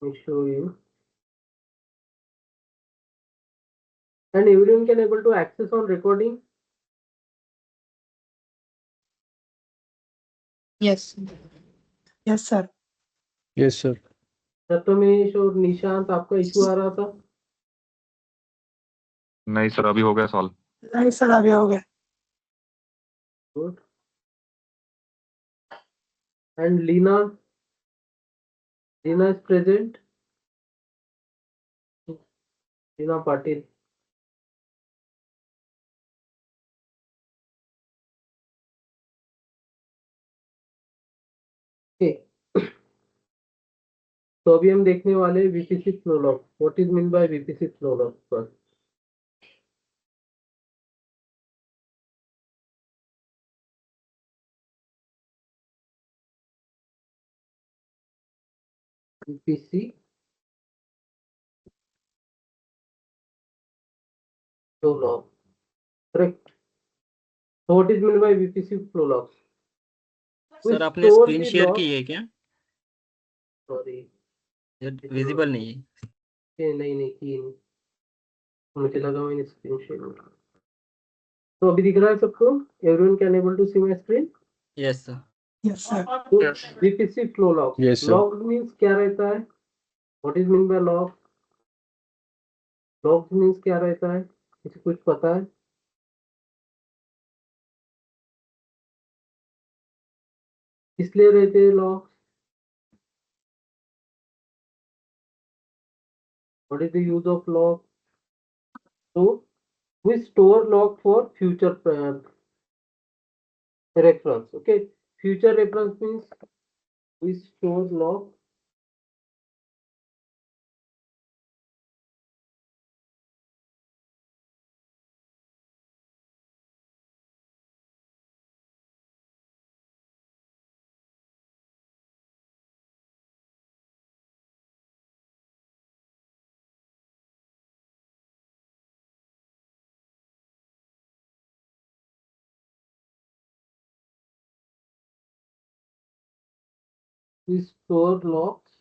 Let me show you. And everyone can able to access on recording. Yes. Yes, sir. Yes, sir. Prathamesh और निशांत आपका issue आ रहा था? नहीं sir, अभी हो गया सॉल्व। नहीं सर, अभी हो गया। Good. And Lina is present. Lina Patil. Okay. तो अभी हम देखने वाले VPC flow log. What is meant by VPC flow log first? VPC flow log. Correct. So what is meant by VPC flow log? Sir आपने screen share की है क्या? Sorry, visible नहीं है। नहीं की नहीं, मुझे लगा मैंने स्क्रीन शेयर किया। तो अभी दिख रहा है सबको? Everyone can able to see my screen? Yes sir. Yes sir. तो VPC flow log. Yes, sir. Log means क्या रहता है? What is mean by log? Log means क्या रहता है? किसी कुछ पता है? इसलिए रहते हैं log. What is the use of log? So we store log for future reference. Okay, future reference means we store log logs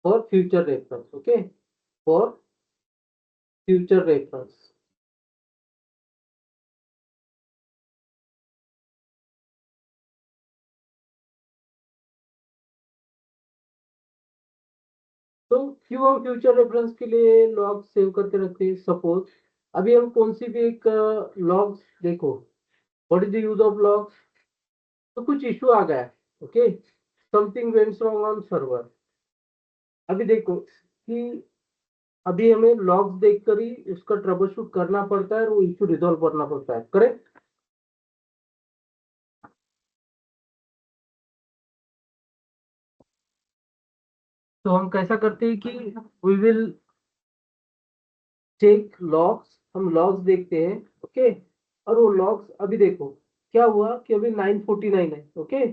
for future reference. Okay, for future reference. तो क्यों हम फ्यूचर रेफरेंस के लिए log save करके रखते हैं? Suppose अभी हम कौन सी भी एक लॉग देखो, what is the use of logs? तो कुछ इशू आ गया, okay, something went wrong on server. अभी देखो कि अभी हमें लॉग्स देखकर ही उसका ट्रबल शूट करना पड़ता है और वो इशू रिजॉल्व करना पड़ता है. करेक्ट? तो हम कैसा करते हैं कि वी विल चेक लॉग्स. हम लॉग्स देखते हैं, ओके, और वो लॉग्स अभी देखो क्या हुआ कि अभी 949 है. ओके,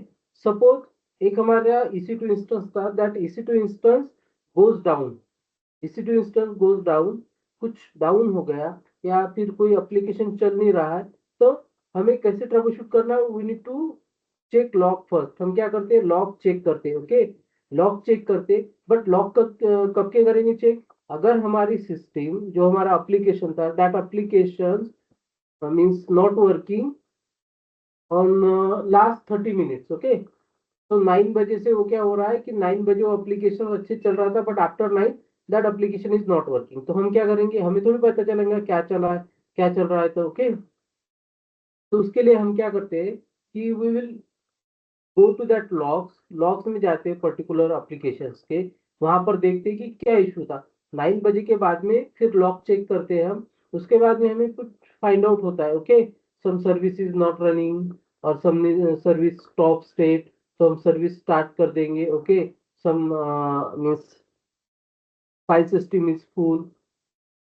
सपोज एक हमारा EC2 इंस्टेंस था, that EC2 instance goes down. EC2 instance goes down, कुछ डाउन हो गया या फिर कोई एप्लीकेशन चल नहीं रहा है, तो हमें कैसे ट्रबल शूट करना है? We need to check log first. हम क्या करते हैं? लॉग चेक करते हैं. ओके, लॉग चेक करते, बट लॉग कब के करेंगे चेक? अगर हमारी सिस्टम जो हमारा एप्लीकेशन था, that application means not working on last 30 minutes. Okay, तो 9 बजे से वो क्या हो रहा है कि 9 बजे वो एप्लीकेशन अच्छे चल रहा था, but after 9 that application is not working. तो हम क्या करेंगे? हमें थोड़ी पता चलेगा क्या चला है, क्या चल रहा है. तो ओके, तो उसके लिए हम क्या करते हैं कि we will go to that logs. Logs में जाते हैं पर्टिकुलर एप्लीकेशंस के, वहां पर देखते हैं कि क्या इशू था. 9 बजे के बाद में फिर लॉग चेक करते हैं हम. उसके बाद में हमें कुछ फाइंड आउट होता है. Okay, some service is not running और सम सर्विस स्टॉप स्टेट, तो हम सर्विस स्टार्ट कर देंगे. Okay, some means file system is full.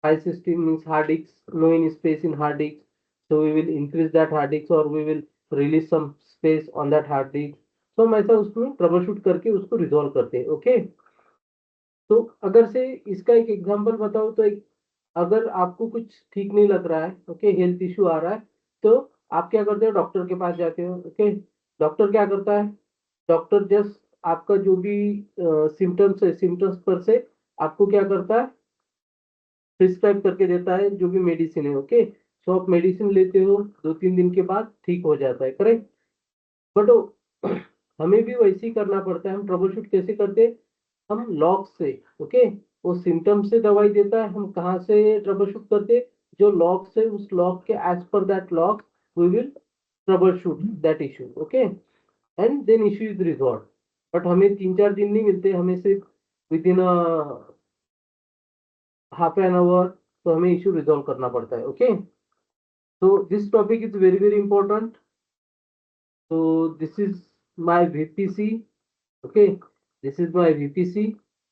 File system means hard disk, no any space in hard disk. So we will increase that hard disk or we will release some space on that hard disk. तो हम ऐसा उसमें trouble shoot करके उसको resolve करते हैं. Okay, तो अगर से इसका एक एग्जांपल बताओ तो एक, अगर आपको कुछ ठीक नहीं लग रहा है, ओके, हेल्थ इश्यू आ रहा है, तो आप क्या करते हो? डॉक्टर के पास जाते हो. ओके, डॉक्टर क्या करता है? डॉक्टर जस्ट आपका जो भी सिम्टम्स है, सिम्टम्स पर से आपको क्या करता है, प्रिस्क्राइब करके देता है जो भी मेडिसिन है। ओके, सो आप मेडिसिन लेते हो, 2-3 दिन के बाद ठीक हो जाता है, करेक्ट। बट हमें भी वैसे ही करना पड़ता है। हम ट्रबल शूट कैसे करते हैं, हम लॉग से। ओके, वो सिम्टम से दवाई देता है, हम कहाँ से ट्रबल शूट करते, जो लॉग से, उस लॉग के एज पर that log we will troubleshoot that issue. Okay, and then issue is resolve. But हमें 3-4 दिन नहीं मिलते, हमें सिर्फ within half an hour तो हमें इशू रिजॉल्व करना पड़ता है। Okay, so this topic is very very important. So this is my VPC. okay, this is my VPC।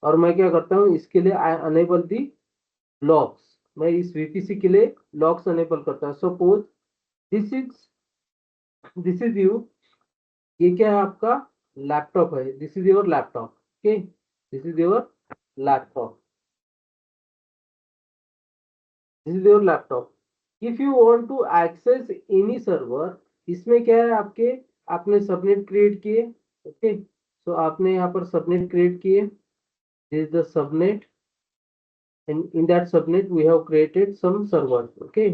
और मैं क्या करता हूँ इसके लिए, आई अनेबल दी लॉक्स। मैं इस VPC के लिए लॉक्स अनेबल करता हूँ। सपोज दिस इज यू, ये क्या है, आपका लैपटॉप है, this is your laptop. Okay, this is your laptop, this is your laptop. If you want to access any server, इसमें क्या है, आपके आपने सबनेट क्रिएट किए। ओके, सो आपने यहाँ पर सबनेट क्रिएट किए, this is the subnet, and in that subnet we have created some servers। okay,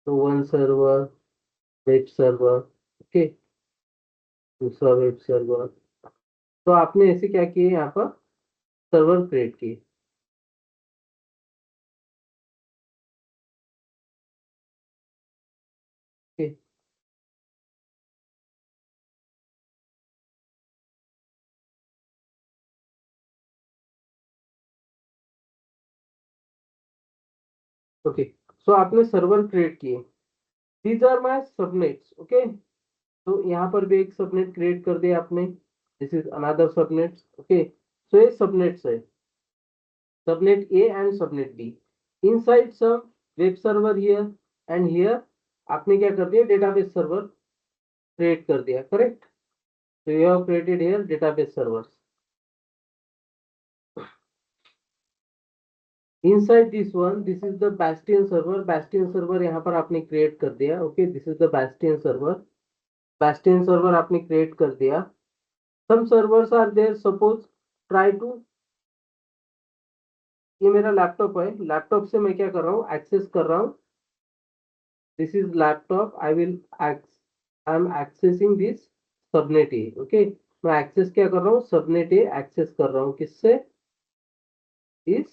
so one server, web server। okay, दूसरा वेब सर्वर। तो आपने ऐसे क्या किए, यहाँ पर सर्वर क्रिएट किए। okay, ओके, सो आपने सर्वर क्रिएट किए, these are my subnets. Okay, तो यहाँ पर भी एक सबनेट क्रिएट कर दिया आपने, this is another subnet. Okay, so ये सबनेट्स है, subnet A and subnet B. Inside some web server here and here आपने क्या कर दिया, डेटाबेस सर्वर क्रिएट कर दिया, correct. So you have created here database servers. Inside this one, this is the Bastion server. Bastion server यहाँ पर आपने create कर दिया। Okay, this is the Bastion server. Bastion server आपने create कर दिया। Some servers are there. Suppose try to, ये मेरा लैपटॉप है, लैपटॉप से मैं क्या कर रहा हूँ, एक्सेस कर रहा हूँ। This is laptop. I am accessing this subnet A. Okay, मैं एक्सेस क्या कर रहा हूँ, सबनेट ए एक्सेस कर रहा हूँ, किससे, इस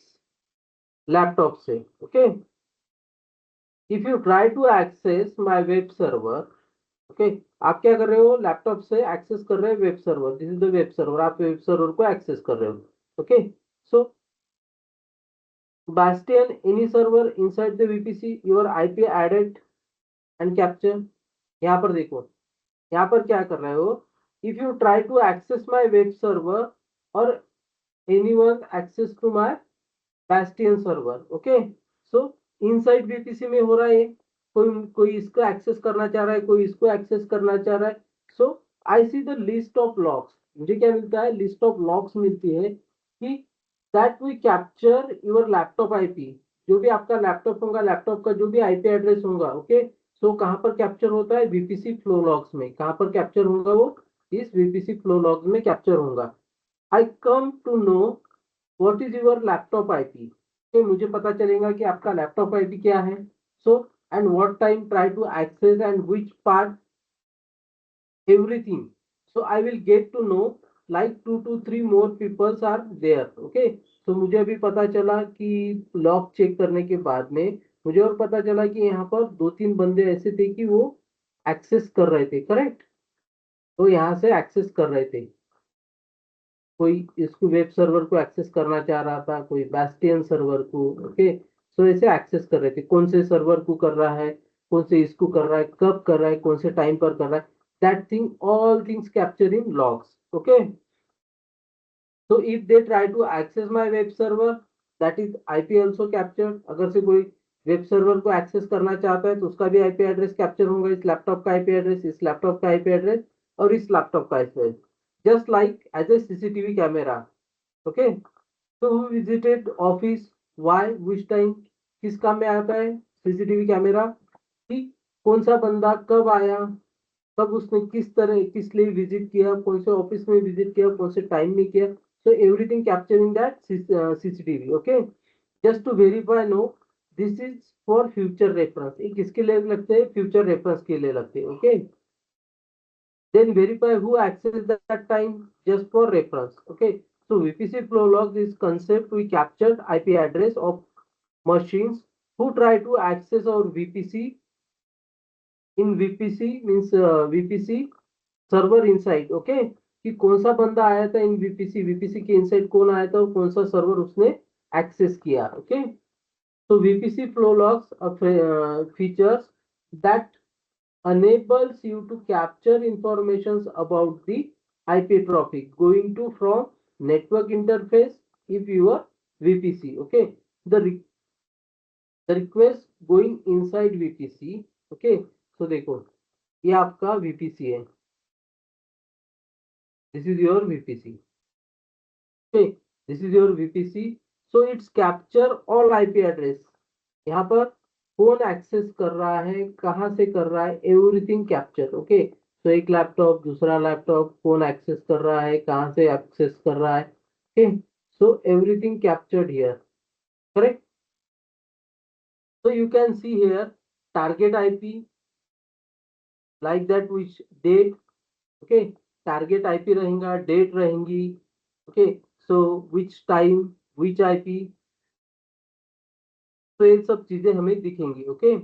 लैपटॉप से। Okay, if you try to access my web server, okay, आप क्या कर रहे हो, लैपटॉप से एक्सेस कर रहे हैं web server, this is the web server, आप वेब सर्वर को एक्सेस कर रहे हो। Okay, so Bastion any server inside the VPC, your IP added and capture। यहाँ पर देखो, यहाँ पर क्या कर रहे हो, if you try to access my web server और anyone access to my Bastion server. Okay, so inside VPC में हो रहा है, कोई कोई इसको एक्सेस करना चाह रहा है, कोई इसको एक्सेस करना चाह रहा है। So I see the list of logs, मुझे क्या मिलता है, लिस्ट ऑफ लॉग्स मिलती है कि that we capture your laptop IP. जो भी आपका लैपटॉप होगा, लैपटॉप का जो भी आईपी एड्रेस होगा, ओके, सो कहाँ पर कैप्चर होता है, VPC फ्लो लॉग्स में। कहाँ पर कैप्चर होगा वो, इस VPC फ्लो लॉग्स में कैप्चर होगा। I come to know what is your laptop IP, तो मुझे पता चलेगा कि आपका लैपटॉप आईपी क्या है। So and what time try to access and which part, everything. So I will get to know like 2 to 3 more peoples are there। Okay, तो मुझे अभी पता चला कि लॉग चेक करने के बाद में मुझे और पता चला कि यहाँ पर 2-3 बंदे ऐसे थे कि वो एक्सेस कर रहे थे, करेक्ट। तो यहाँ से एक्सेस कर रहे थे, कोई इसको वेब सर्वर को एक्सेस करना चाह रहा था, कोई Bastion सर्वर को। ओके, सो ऐसे एक्सेस कर रहे थे, कौन से सर्वर को कर रहा है, कौन से इसको कर रहा है, कब कर रहा है, कौन से टाइम पर कर रहा है, that thing all things capture in logs. Okay, so if they try to access my web server, that is IP also captured। अगर से कोई वेब सर्वर को एक्सेस करना चाहता है तो उसका भी आईपी एड्रेस कैप्चर होगा, इस लैपटॉप का आईपी एड्रेस, इस लैपटॉप का आईपी एड्रेस और इस लैपटॉप का IP address, just like as a CCTV camera. Okay, तो who visited office, why, which time, किस काम में आता है CCTV कैमरा, कि कौन सा बंदा कब आया, कब उसने किस लिए विजिट किया, कौन से ऑफिस में विजिट किया, कौन से टाइम में किया. So everything captured in that CCTV. Okay, just to verify. No, this is for future reference. ये किसके लिए लगते हैं? फ्यूचर रेफरेंस के लिए लगते हैं. Okay, then verify who accessed that time, just for reference. Okay, so VPC flow logs is concept. We captured IP address of machines who try to access our VPC. In VPC means VPC server inside. Okay, कि कौन सा बंदा आया था इन VPC के inside कौन आया था और कौन सा सर्वर उसने एक्सेस किया. ओके, तो VPC flow logs features that enables you to capture information about the IP traffic going to from network interface if your VPC. Okay, the request going inside VPC. Okay, so देखो ये आपका VPC है. This is your VPC. Okay, this is your VPC. So it's capture all IP address. यहाँ पर कौन access कर रहा है, कहाँ से कर रहा है, एवरीथिंग कैप्चर. ओके, तो एक लैपटॉप, दूसरा लैपटॉप, कौन एक्सेस कर रहा है, कहाँ से एक्सेस कर रहा है. Okay, so everything captured here. Correct. So you can see here target IP like that, which date. Okay, target IP रहेगा, डेट रहेंगी. Okay, so which time, which IP. तो ये सब चीजें हमें दिखेंगी. ओके,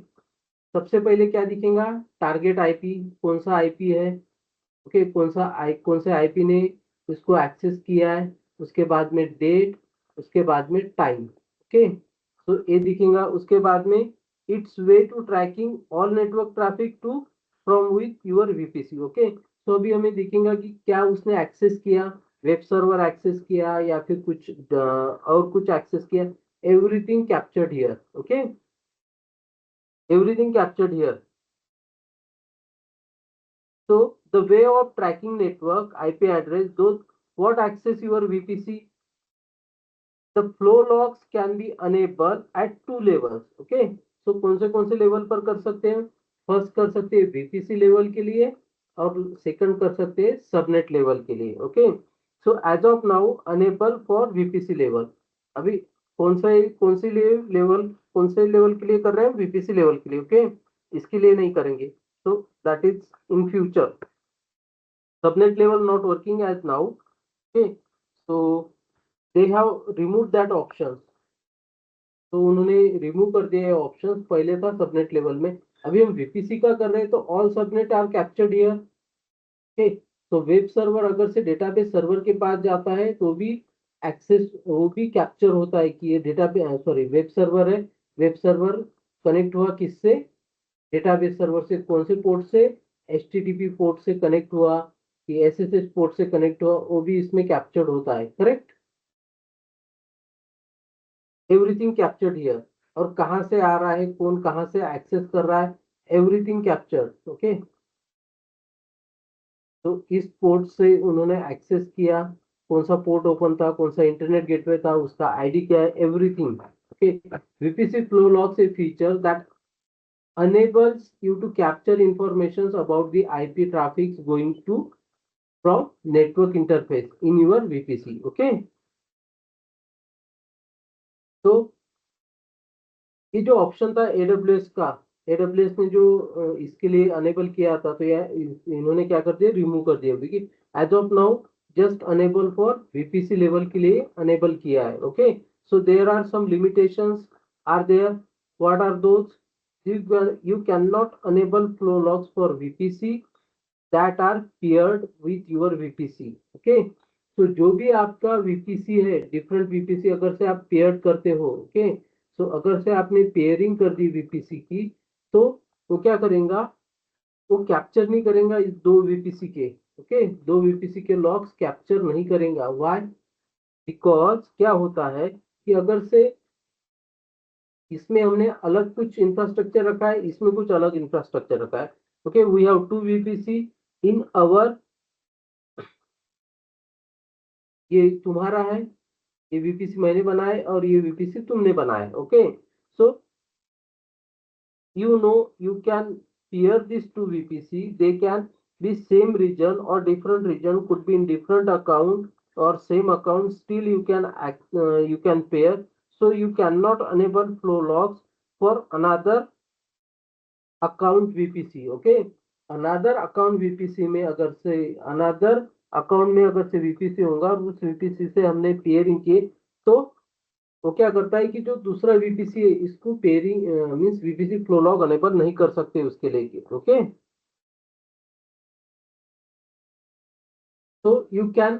सबसे पहले क्या दिखेगा? टारगेट आईपी, कौन सा आईपी है. ओके, कौन से आईपी ने उसको एक्सेस किया है. उसके बाद में डेट, उसके बाद में टाइम. ओके, तो ये दिखेगा. उसके बाद में it's way to tracking all network traffic to from with your VPC. Okay, तो अभी हमें दिखेगा कि क्या उसने एक्सेस किया, वेब सर्वर एक्सेस किया या फिर कुछ और कुछ एक्सेस किया. Everything captured here. Okay, everything captured here. So the way of tracking network IP address, those what access your VPC, the flow logs can be enabled at 2 levels. Okay, so कौन से level पर कर सकते हैं? First कर सकते हैं VPC level के लिए और सेकंड कर सकते हैं सबनेट लेवल के लिए. Okay, so as of now enable for VPC level. अभी कौन से लेवल के लिए कर रहे हैं? VPC लेवल के लिए. ओके, इसके लिए नहीं करेंगे. so that is in future. Subnet level not working as now. Okay, so they have removed that option. तो उन्होंने रिमूव कर दिया है ऑप्शन. पहले था सबनेट लेवल में, अभी हम वीपीसी का कर रहे हैं तो all subnet are captured here. Okay, तो वेब सर्वर अगर से डेटाबेस सर्वर के पास जाता है तो भी एक्सेस, वो भी कैप्चर होता है कि ये डेटाबेस, सॉरी, वेब सर्वर है. वेब सर्वर कनेक्ट हुआ किससे? डेटाबेस सर्वर से. कौन से पोर्ट से? HTTP पोर्ट से कनेक्ट हुआ कि SSH पोर्ट से कनेक्ट हुआ, वो भी इसमें कैप्चर्ड होता है. Correct, everything captured here. और कहाँ से आ रहा है, कौन कहाँ से एक्सेस कर रहा है, एवरीथिंग कैप्चर्ड. ओके, तो इस पोर्ट से उन्होंने एक्सेस किया, कौन सा पोर्ट ओपन था, कौन सा इंटरनेट गेटवे था, उसका आईडी क्या है, everything. Okay, VPC flow logs a feature that enables you to capture information about the IP traffic going to from network interface in your VPC. Okay, तो ये जो ऑप्शन था AWS का, AWS ने जो इसके लिए अनेबल किया था, तो यह इन्होंने क्या कर दिया? रिमूव कर दिया. क्योंकि as of now just enable for VPC level के लिए अनेबल किया है. Okay, so there are some limitations are there. What are those? You cannot enable flow logs for VPC that are paired with your VPC. Okay, तो जो भी आपका VPC है, different VPC अगर से आप पेयर्ड करते हो. ओके, तो अगर से आपने पेयरिंग कर दी VPC की, तो वो क्या करेगा? वो कैप्चर नहीं करेगा इस दो VPC के. ओके, दो VPC के लॉग्स कैप्चर नहीं करेगा. व्हाई? बिकॉज क्या होता है कि अगर से इसमें हमने अलग कुछ इंफ्रास्ट्रक्चर रखा है, इसमें कुछ अलग इंफ्रास्ट्रक्चर रखा है. ओके, वी हैव 2 VPC इन अवर. ये तुम्हारा है, ये VPC मैंने बनाया और ये VPC तुमने बनाया. Okay, so you can pair these two VPC. They can be same region or different region, could be in different account or same account, still you can pair. So you cannot enable flow logs for another account VPC. Okay, another account VPC में अगर से another account में अगर से VPC होगा और उस VPC से हमने पेयरिंग किए, तो वो क्या करता है कि जो दूसरा VPC है इसको pairing means VPC flow log enable नहीं कर सकते उसके लिए. ओके, तो you can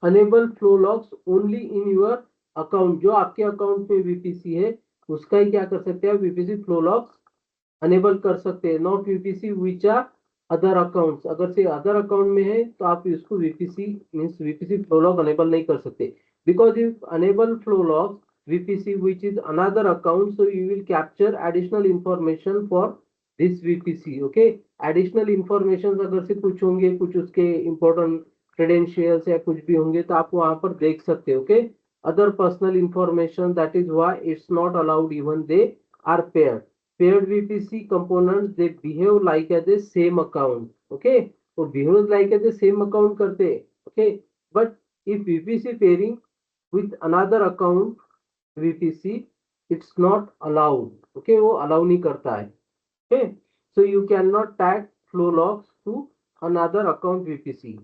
enable flow logs only in your account. जो आपके अकाउंट में VPC है उसका ही क्या कर सकते हैं, VPC फ्लो लॉग्स अनेबल कर सकते हैं. Not VPC which are other accounts. अगर से अदर अकाउंट में है तो आप इसको VPC means VPC flow log enable नहीं कर सकते. Because if enable flow log VPC which is another account, so you will capture additional information for this VPC. okay, additional information अगर से कुछ होंगे, कुछ उसके important credentials या कुछ भी होंगे तो आप वहां पर देख सकते हो. Okay, other personal information, that is why it's not allowed even they are paired. Paired VPC components, they behave like as a same account. okay, तो behave like as a same account करते हैं. okay, but if VPC pairing with another account VPC, it's not allowed. okay, वो allow नहीं करता है. okay, so you cannot tag flow logs to another account VPC.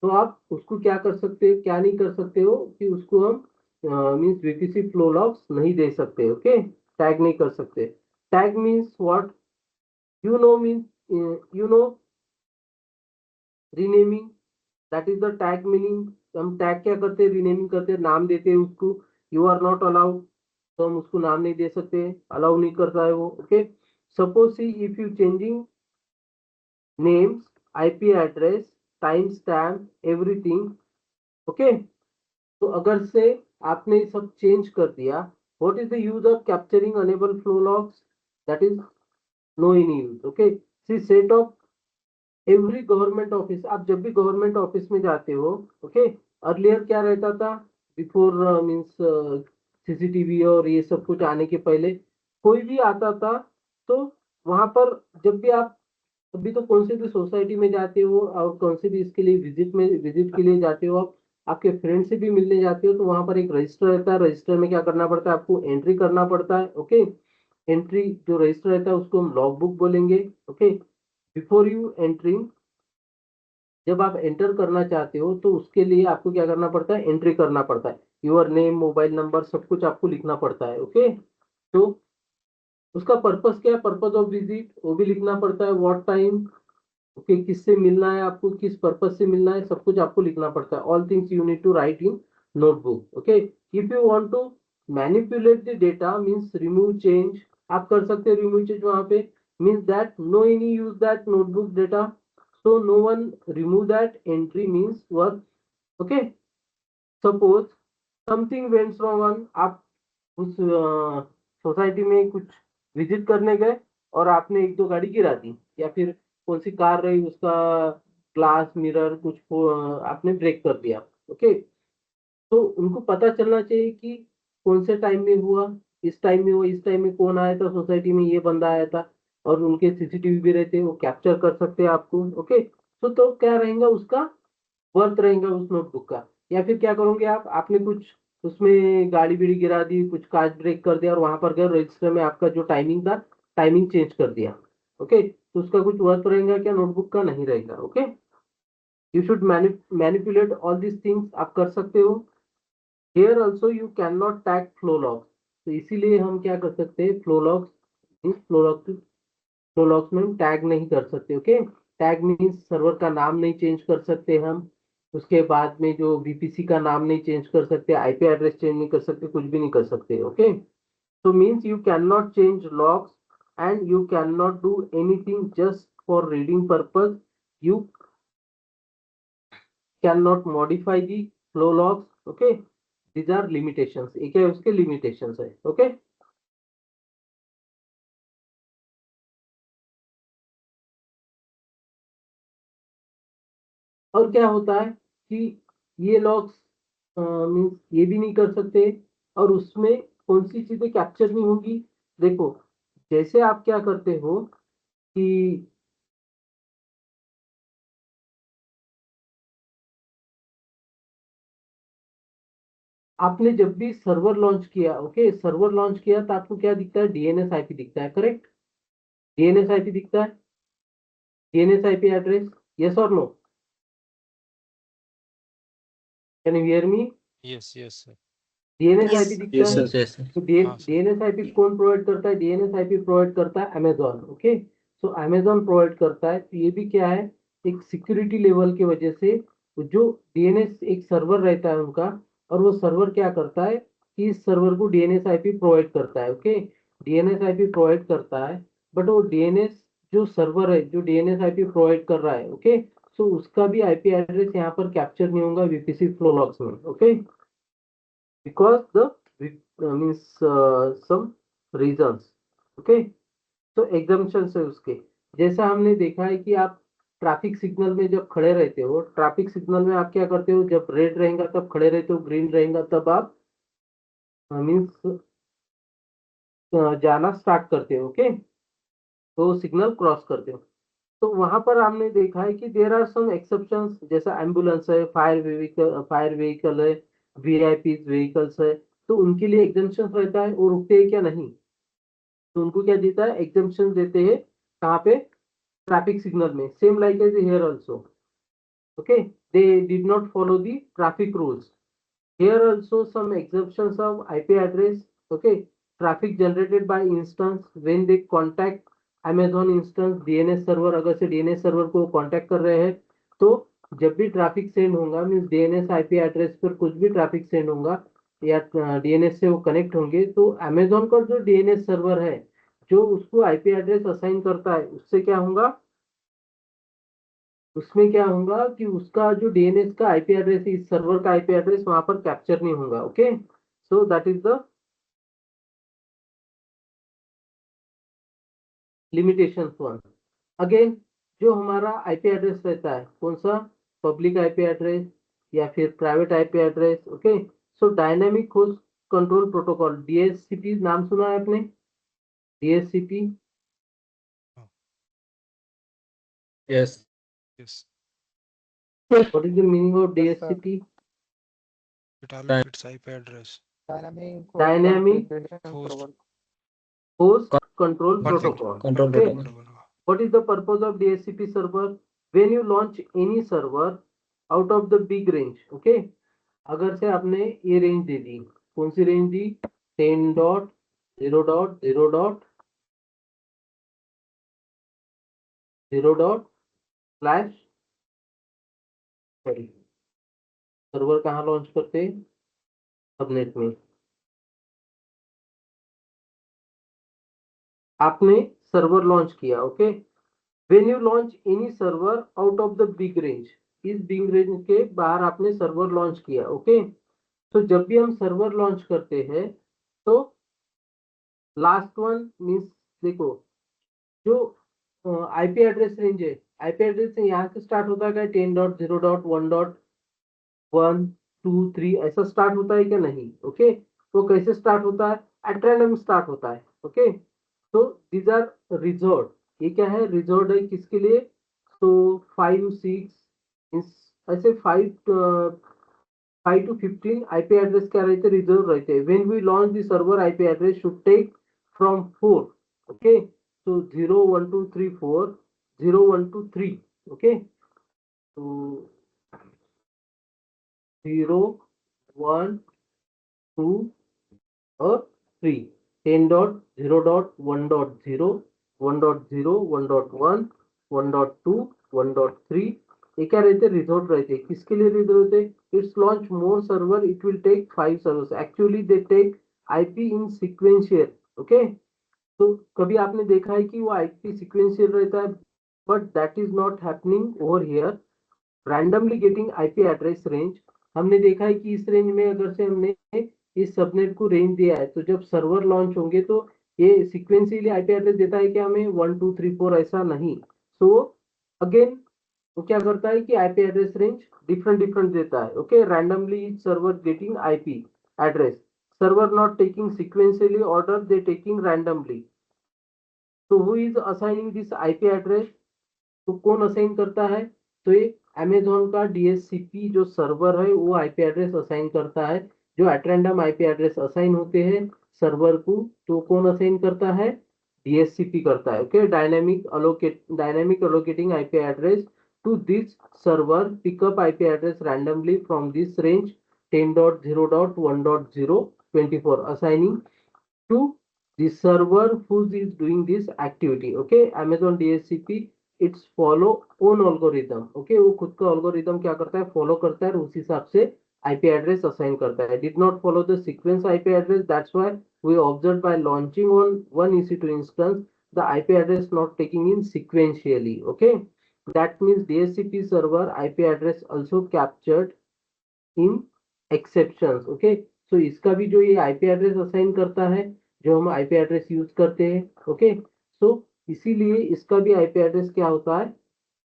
तो आप उसको क्या कर सकते हो, क्या नहीं कर सकते हो कि उसको हम मींस VPC फ्लो लॉग्स नहीं दे सकते. ओके, टैग नहीं कर सकते. Tag means what, you know, means you know renaming, that is the tag meaning. हम टैग क्या करते हैं, रीनेमिंग करते हैं, नाम देते हैं उसको. यू आर नॉट अलाउड, तो हम उसको नाम नहीं दे सकते, अलाउ नहीं करता है वो. Okay, suppose see if you changing names, IP address, time stamp, everything. Okay, तो अगर से आपने सब चेंज कर दिया, what is the use of capturing enable flow logs, that is no any use. Okay, see set of every government office. आप जब भी गवर्नमेंट ऑफिस में जाते हो, ओके, अर्लियर क्या रहता था, बिफोर मींस CCTV और ये सब कुछ आने के पहले कोई भी आता था तो वहां पर जब भी आप, अभी तो कौन से भी सोसाइटी में जाते हो और कौन से भी इसके लिए विजिट के लिए जाते हो, आप आपके फ्रेंड से भी मिलने जाते हो, तो वहां पर एक रजिस्टर रहता है. रजिस्टर में क्या करना पड़ता है, आपको एंट्री करना पड़ता है. ओके, एंट्री जो रजिस्टर रहता है उसको हम लॉग बुक बोलेंगे. ओके, बिफोर यू एंट्रिंग, जब आप एंटर करना चाहते हो तो उसके लिए आपको क्या करना पड़ता है, एंट्री करना पड़ता है. योर नेम, मोबाइल नंबर, सब कुछ आपको लिखना पड़ता है. ओके, तो उसका पर्पस क्या है, पर्पस ऑफ विजिट वो भी लिखना पड़ता है. व्हाट टाइम, ओके, किससे मिलना है आपको, किस पर्पस से मिलना है, सब कुछ आपको लिखना पड़ता है. All things you need to write in notebook. Okay, if you want to manipulate the data means remove change, आप कर सकते हो रिमूव चेंज वहां पे. Means that no any use that notebook data, so no one remove that entry means work. okay, suppose something went wrong on, आप उस society में कुछ विजिट करने गए और आपने एक दो गाड़ी गिरा दी, या फिर कौन सी कार रही उसका ग्लास मिरर कुछ आपने ब्रेक कर दिया. ओके, तो उनको पता चलना चाहिए कि कौन से टाइम में हुआ, इस टाइम में हुआ, इस टाइम में कौन आया था सोसाइटी में, ये बंदा आया था, और उनके CCTV भी रहते हैं, वो कैप्चर कर सकते हैं आपको. ओके, तो क्या रहेगा उसका वर्थ रहेगा उस नोटबुक का. या फिर क्या करोगे आप, आपने कुछ उसमें गाड़ी बीड़ी गिरा दी, कुछ कांच ब्रेक कर दिया और वहां पर गए रजिस्टर में आपका जो टाइमिंग था, टाइमिंग चेंज कर दिया. ओके, तो उसका कुछ वर्थ रहेगा क्या, नोटबुक का नहीं रहेगा. Okay, you should manipulate all this things, आप कर सकते हो. Here also you can not tag flow logs, तो इसीलिए हम क्या कर सकते हैं, फ्लो लॉग्स में टैग नहीं कर सकते. ओके, टैग मीन्स सर्वर का नाम नहीं चेंज कर सकते हम, उसके बाद में जो VPC का नाम नहीं चेंज कर सकते, IP एड्रेस चेंज नहीं कर सकते, कुछ भी नहीं कर सकते. Okay, so means you cannot change logs and you cannot do anything just for reading purpose. You cannot modify the flow logs. Okay, these are limitations. एक है उसके limitations है. Okay, और क्या होता है कि ये लॉग्स मीन्स ये भी नहीं कर सकते, और उसमें कौन सी चीजें कैप्चर नहीं होंगी? देखो, जैसे आप क्या करते हो कि आपने जब भी सर्वर लॉन्च किया, ओके, सर्वर लॉन्च किया तो आपको क्या दिखता है? डीएनएस आईपी दिखता है, करेक्ट? डीएनएस आईपी दिखता है, डीएनएस आईपी एड्रेस, यस और no? Can you hear me? Yes yes sir. DNS IP Yes. दिखता यस है। Sir, yes sir. तो हाँ सर। डीएनएस आईपी कौन प्रोवाइड करता है? डीएनएस आईपी प्रोवाइड करता है Amazon, okay. So Amazon provide करता है, तो ये भी क्या है, एक सिक्योरिटी लेवल की वजह से जो डीएनएस एक सर्वर रहता है उनका, और वो सर्वर क्या करता है कि इस सर्वर को डीएनएस आईपी प्रोवाइड करता है, ओके। डीएनएस आईपी प्रोवाइड करता है, बट वो डीएनएस जो सर्वर है जो डीएनएस आईपी प्रोवाइड कर रहा है, ओके, सो उसका भी आईपी एड्रेस यहाँ पर कैप्चर नहीं होगा वीपीसी फ्लो लॉग्स में, okay, because the means some reasons, okay। तो एग्जाम्पशंस है उसके। जैसा हमने देखा है कि आप ट्रैफिक सिग्नल में जब खड़े रहते हो, ट्रैफिक सिग्नल में आप क्या करते हो? जब रेड रहेगा तब खड़े रहते हो, ग्रीन रहेगा तब आप मीन्स जाना स्टार्ट करते हो, ओके, तो सिग्नल क्रॉस करते हो। तो वहां पर हमने देखा है कि देर आर सम एक्सेप्शंस, जैसा एम्बुलेंस है, फायर व्हीकल है, वीआईपी व्हीकल्स है, तो उनके लिए एग्जाम्पशन रहता है, वो रुकते हैं क्या? नहीं। तो उनको क्या देता है? एग्जाम्पशन देते हैं, कहाँ पे? ट्रैफिक सिग्नल में। Same like as here also, okay, they did not follow the traffic rules. Here also some exceptions of IP address, okay, traffic generated by instance when they contact Amazon instance DNS server, अगर से DNS server को contact कर रहे हैं, तो जब भी traffic send होगा, मीन्स DNS IP एड्रेस पर कुछ भी ट्रैफिक सेंड होगा या DNS से वो कनेक्ट होंगे, तो Amazon का जो DNS सर्वर है जो उसको IP एड्रेस असाइन करता है, उससे क्या होगा? उसमें क्या होगा कि उसका जो डीएनएस का आईपी एड्रेस है, इस सर्वर का आईपी एड्रेस वहां पर कैप्चर नहीं होगा, okay. So that is the limitation one. Again, जो हमारा आईपी एड्रेस रहता है, कौन सा? पब्लिक आईपी एड्रेस या फिर private IP address, okay. So dynamic host control protocol, DHCP, नाम सुना है आपने? DHCP, yes. Yes. What is the meaning of Yes, sir. DHCP? It allocates IP address. Dynamic Host host control Perfect. protocol, control okay। Protocol. What is the purpose of DHCP server? When you launch any server out of the big range, okay, अगर से आपने ये range दे दी, कौन सी range दी? 10.0.0.0./, sorry, server कहाँ launch करते हैं? Subnet में। आपने सर्वर लॉन्च किया, okay. When you launch any server out of the big range, इस बिग रेंज के बाहर आपने सर्वर लॉन्च किया, ओके। तो जब भी हम सर्वर लॉन्च करते हैं, तो लास्ट वन मीन्स, देखो, जो आईपी एड्रेस रेंज है, आईपी एड्रेस यहाँ से स्टार्ट होता है क्या? 10.0.1.1 2 3 ऐसा स्टार्ट होता है क्या? नहीं, ओके। तो कैसे स्टार्ट होता है? एट रैंडम स्टार्ट होता है, ओके। तो दीज आर रिजर्व, ये क्या है? रिजर्व है किसके लिए? तो 5 6 ऐसे 5 to 15 IP एड्रेस क्या रहते हैं? रिजर्व रहते हैं। When we launch the server, IP address should take from 4, okay, so 0 1 2 3 4, 0 1 2 3, okay, so 0 1 2 और 3, 10.0.1.0 1.0 1.1 1.2 1.3, ये क्या रहते? रिजर्व रहते। किसके लिए रिजर्व रहते? It's launch more server, it will take 5 servers, actually they take IP in sequential, okay. तो कभी आपने देखा है कि वो आईपी सीक्वेंशियल रहता है, but that is not happening over here, randomly getting IP address range. हमने देखा है कि इस रेंज में अगर से हमने इस सबनेट को रेंज दिया है, तो जब सर्वर लॉन्च होंगे तो ये सीक्वेंशियली आईपी एड्रेस देता है कि हमें 1 2 3 4 ऐसा नहीं। सो अगेन वो क्या करता है कि IP address range different different देता है, okay, randomly server getting IP address. server not taking sequentially order, they taking randomly. So who is assigning this IP address? तो कौन असाइन करता है? तो ये Amazon का DHCP जो सर्वर है वो IP एड्रेस असाइन करता है. जो at random IP address assign होते हैं सर्वर को, तो कौन असाइन करता है? DHCP करता है. Okay, dynamic allocating IP address to this server, pick up IP address randomly from this range 10.0.1.024, assigning to the server who is doing this activity. Okay, Amazon DHCP it's follow own algorithm. Okay, वो खुद का algorithm क्या करता है? Follow करता है और उस हिसाब से IP एड्रेस असाइन करता है. Did not follow the sequence IP address. That's why we observed by launching on one EC2 instance the IP address not taking in sequentially. Okay, that means DHCP server IP address also captured in exceptions. Okay, so इसका भी जो ये IP address assign करता है, जो हम IP address use करते हैं. ओके, सो इसीलिए इसका भी IP एड्रेस क्या होता है?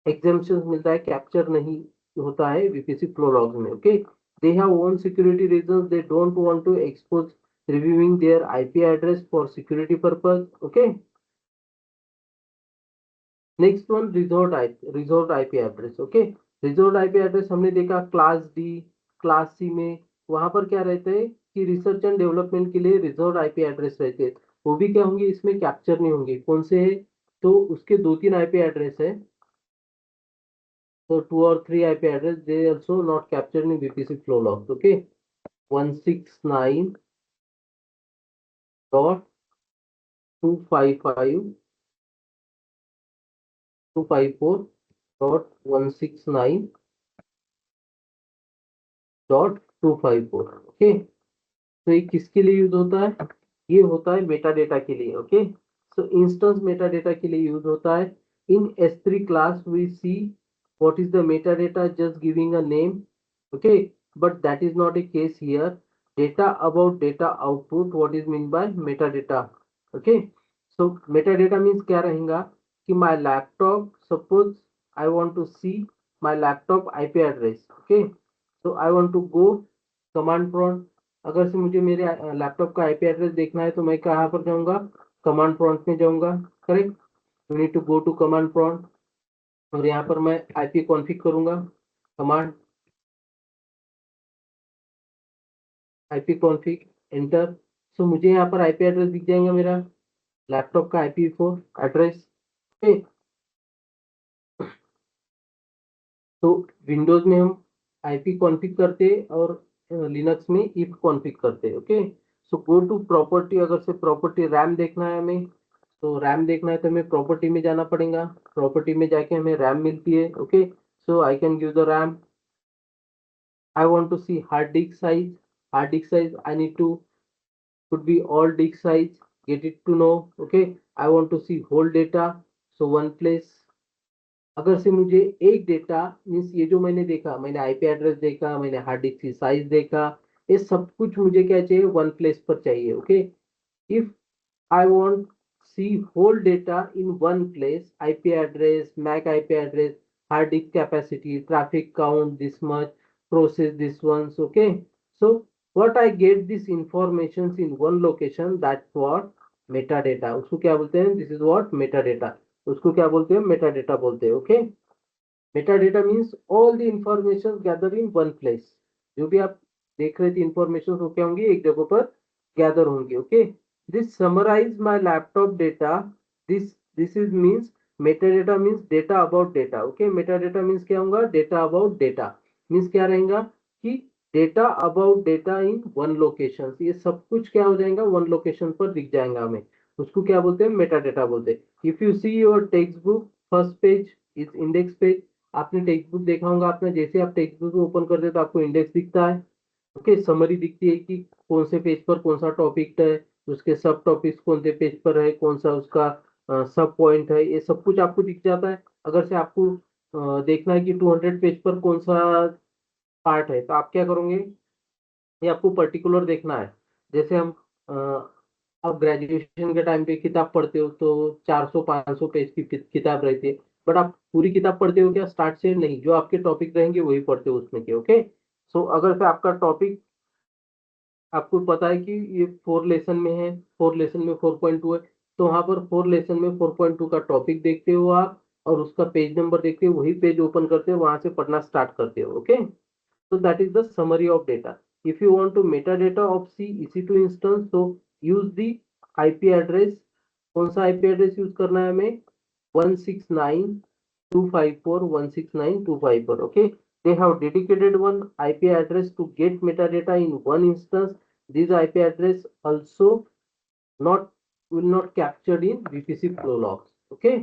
एग्जेम्पशंस मिलता है, कैप्चर नहीं होता है VPC फ्लो लॉग में. Okay, they have own security reasons, they don't want to expose reviewing their IP address for security purpose. Okay, next one reserved IP address. Okay, reserved IP address हमने देखा class D, class C में. वहां पर क्या रहते हैं कि research and development के लिए रिजर्व्ड IP एड्रेस रहते हैं. वो भी क्या होंगे? इसमें कैप्चर नहीं होंगे. कौन से है? तो उसके 2-3 IP एड्रेस है. So 2 or 3 IP address, they also not captured in VPC flow logs. Okay, 169.255.254.169.254. Okay, तो ये किसके लिए यूज होता है? ये होता है मेटा डेटा के लिए. ओके, सो इंस्टेंस मेटा डेटा के लिए यूज होता है. इन S3 class we see what is the metadata, just giving a name. Okay, but that is not a case here. Data about data output, what is mean by metadata? Okay, so metadata means क्या रहेगा कि my laptop, suppose I want to see my laptop IP address. Okay, so I want to go command prompt. अगर से मुझे मेरे laptop का IP address देखना है तो मैं कहाँ पर जाऊंगा? कमांड प्रॉम्प्ट में जाऊंगा. Correct, you need to go to command prompt और यहाँ पर मैं IP कॉन्फ़िग करूंगा. Command IP config, enter. So मुझे यहाँ पर IP एड्रेस दिख जाएगा, मेरा लैपटॉप का IPv4 एड्रेस. तो विंडोज में हम IP कॉन्फ़िग करते और लिनक्स में इफ कॉन्फ़िग करते. Okay, so go to property. अगर से प्रॉपर्टी रैम देखना है हमें, तो रैम देखना है तो हमें प्रॉपर्टी में जाना पड़ेगा. प्रॉपर्टी में जाके हमें रैम मिलती है. Okay, so I can give the RAM. I want to see hard disk size. Hard disk size I need to could be all disk size. Get it to know. Okay, I want to see whole data. So one place. अगर से मुझे एक data means ये जो मैंने देखा, मैंने IP address देखा, मैंने हार्ड डिस्क की साइज देखा, ये सब कुछ मुझे क्या चाहिए? वन प्लेस पर चाहिए. Okay, if I want see whole data in one place, IP address, MAC IP address, hard disk capacity, traffic count, this much, process this ones. Okay, so what I get this informations in one location, that's what metadata. उसको क्या बोलते हैं? This is what metadata. उसको क्या बोलते हैं? Metadata बोलते हैं. Okay, metadata means all the information gather in one place. जो भी आप देख रहे थे इंफॉर्मेशन वो क्या होंगी? एक जगह पर गैदर होंगे. Okay, this summarize my laptop data. This is means metadata means data about data. Okay, metadata means क्या होगा? डेटा अबाउट डेटा मीन्स क्या रहेगा कि data about data in one location. ये सब कुछ क्या हो जाएगा? वन लोकेशन पर दिख जाएगा हमें. उसको क्या बोलते हैं? मेटाडेटा बोलते हैं. If you see your text book first page is index page. आपने टेक्स्ट बुक देखा होगा, आपने जैसे आप टेक्स्ट बुक ओपन करते तो आपको इंडेक्स दिखता है. ओके, समरी दिखती है कि कौन से पेज पर कौन सा टॉपिक है, उसके सब टॉपिक्स कौन से पेज पर है, कौन सा उसका सब पॉइंट है, ये सब कुछ आपको दिख जाता है. अगर से आपको देखना है कि 200 पेज पर कौन सा पार्ट है तो आप क्या करोगे? ये आपको पर्टिकुलर देखना है. जैसे हम आप ग्रेजुएशन के टाइम पे किताब पढ़ते हो तो 400-500 पेज की किताब रहती है, बट आप पूरी किताब पढ़ते हो क्या? स्टार्ट से नहीं, जो आपके टॉपिक रहेंगे वही पढ़ते हो उसमें के. ओके, सो अगर से आपका टॉपिक आपको पता है कि ये 4 लेसन में है, 4 लेसन में 4.2 है, तो वहां पर 4 लेसन में 4.2 का टॉपिक देखते हो आप और उसका पेज नंबर देखते हो, वही पेज ओपन करते हो, वहां से पढ़ना स्टार्ट करते हो। Okay, so that is the summary of data. If you want to metadata of C EC2 instance, so use the IP address. कौन सा IP address यूज करना है हमें? 169.254.169.254. Okay, they have dedicated one IP address to get metadata in one instance. This IP address also not will not captured in VPC flow logs. Okay,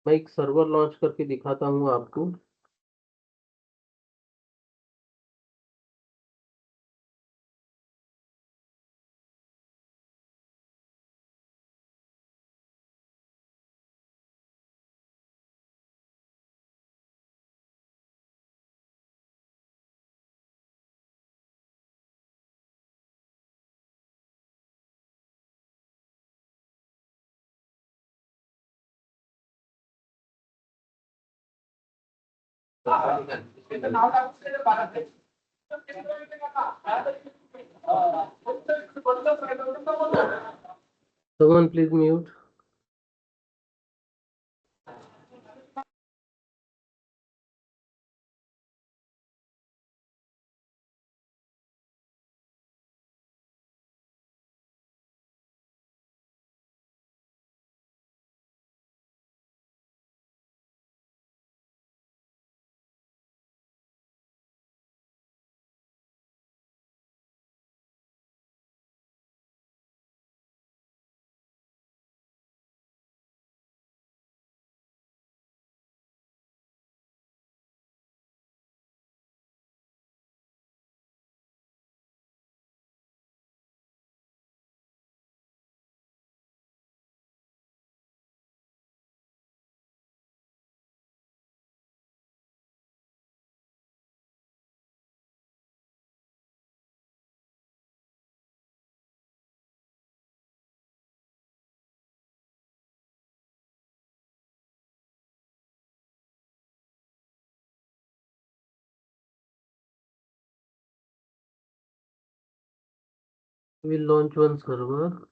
मैं एक server launch करके दिखाता हूँ आपको। Someone please mute. We'll launch one server.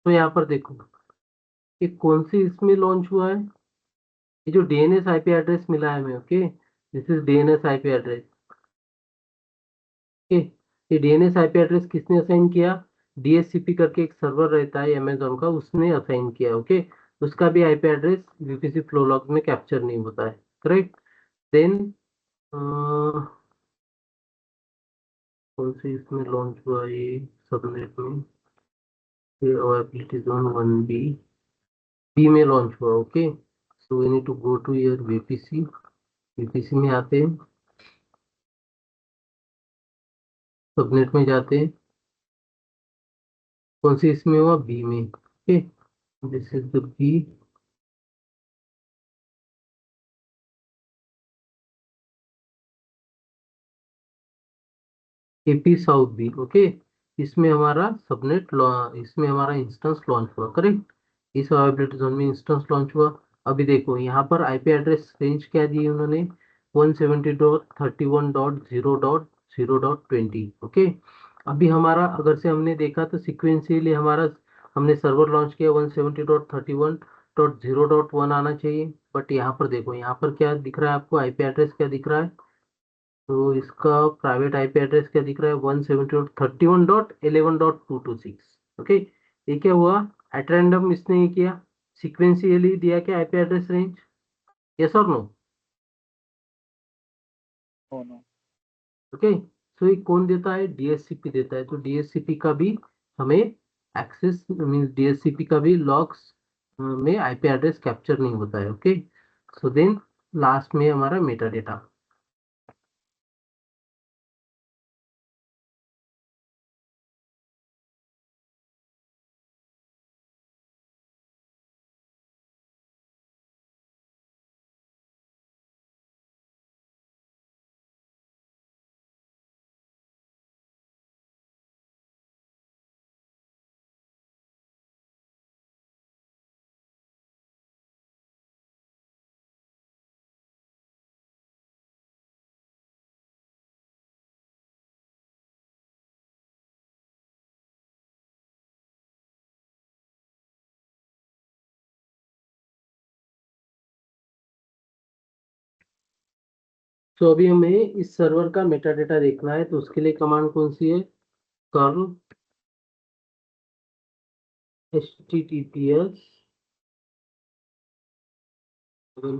तो यहाँ पर देखो ये कौन सी इसमें लॉन्च हुआ है, ये जो डीएनएस आईपी एड्रेस मिला है हमें। Okay, this is DNS IP address. Okay, ये डीएनएस आईपी एड्रेस किसने असाइन किया? डीएचसीपी करके एक सर्वर रहता है अमेजोन का, उसने असाइन किया। ओके, उसका भी IP address VPC flow log में कैप्चर नहीं होता है। करेक्ट। देन कौन सी इसमें लॉन्च हुआ ये सबनेट में? ये अवेलेबिलिटी जोन 1B बी में लॉन्च हुआ। Okay, so we need to go to your VPC. VPC में आते हैं, सबनेट में जाते हैं, कौन सी इसमें हुआ? बी में। Okay, this is the B. AP south B. Okay, इसमें हमारा इसमें हमारा इंस्टेंस लॉन्च हुआ। करेक्ट, इस अवेलेबिलिटी जोन में इंस्टेंस लॉन्च हुआ। अभी देखो यहाँ पर आईपी एड्रेस रेंज क्या दी है उन्होंने? 170.31.0.0.20। ओके, अभी हमारा अगर से हमने देखा तो सिक्वेंशियली हमारा हमने सर्वर लॉन्च किया 170.31.0.1 आना चाहिए, बट यहाँ पर देखो, यहाँ पर क्या दिख रहा है आपको? आईपी एड्रेस क्या दिख रहा है? तो इसका प्राइवेट आईपी एड्रेस क्या दिख रहा है? 170.31.11.226। ओके, ये क्या हुआ? एट रैंडम इसने ये किया, सिक्वेंशियली दिया क्या आईपी एड्रेस रेंज? यस और नो? ओके, सो ये कौन देता है? डीएचसीपी देता है। तो डीएचसीपी का भी हमें एक्सेस मींस डीएचसीपी का भी लॉग्स में आईपी एड्रेस कैप्चर नहीं होता है। ओके, सो देन लास्ट में हमारा मेटा डेटा। तो अभी हमें इस सर्वर का मेटा डेटा देखना है, तो उसके लिए कमांड कौन सी है? कर्ल https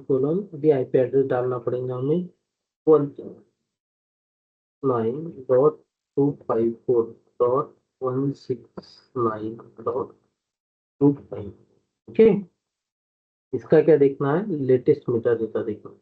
कोलन, अभी आईपी एड्रेस डालना पड़ेगा हमें 109.254.169.25। ओके, इसका क्या देखना है? लेटेस्ट मेटा डेटा देखना है।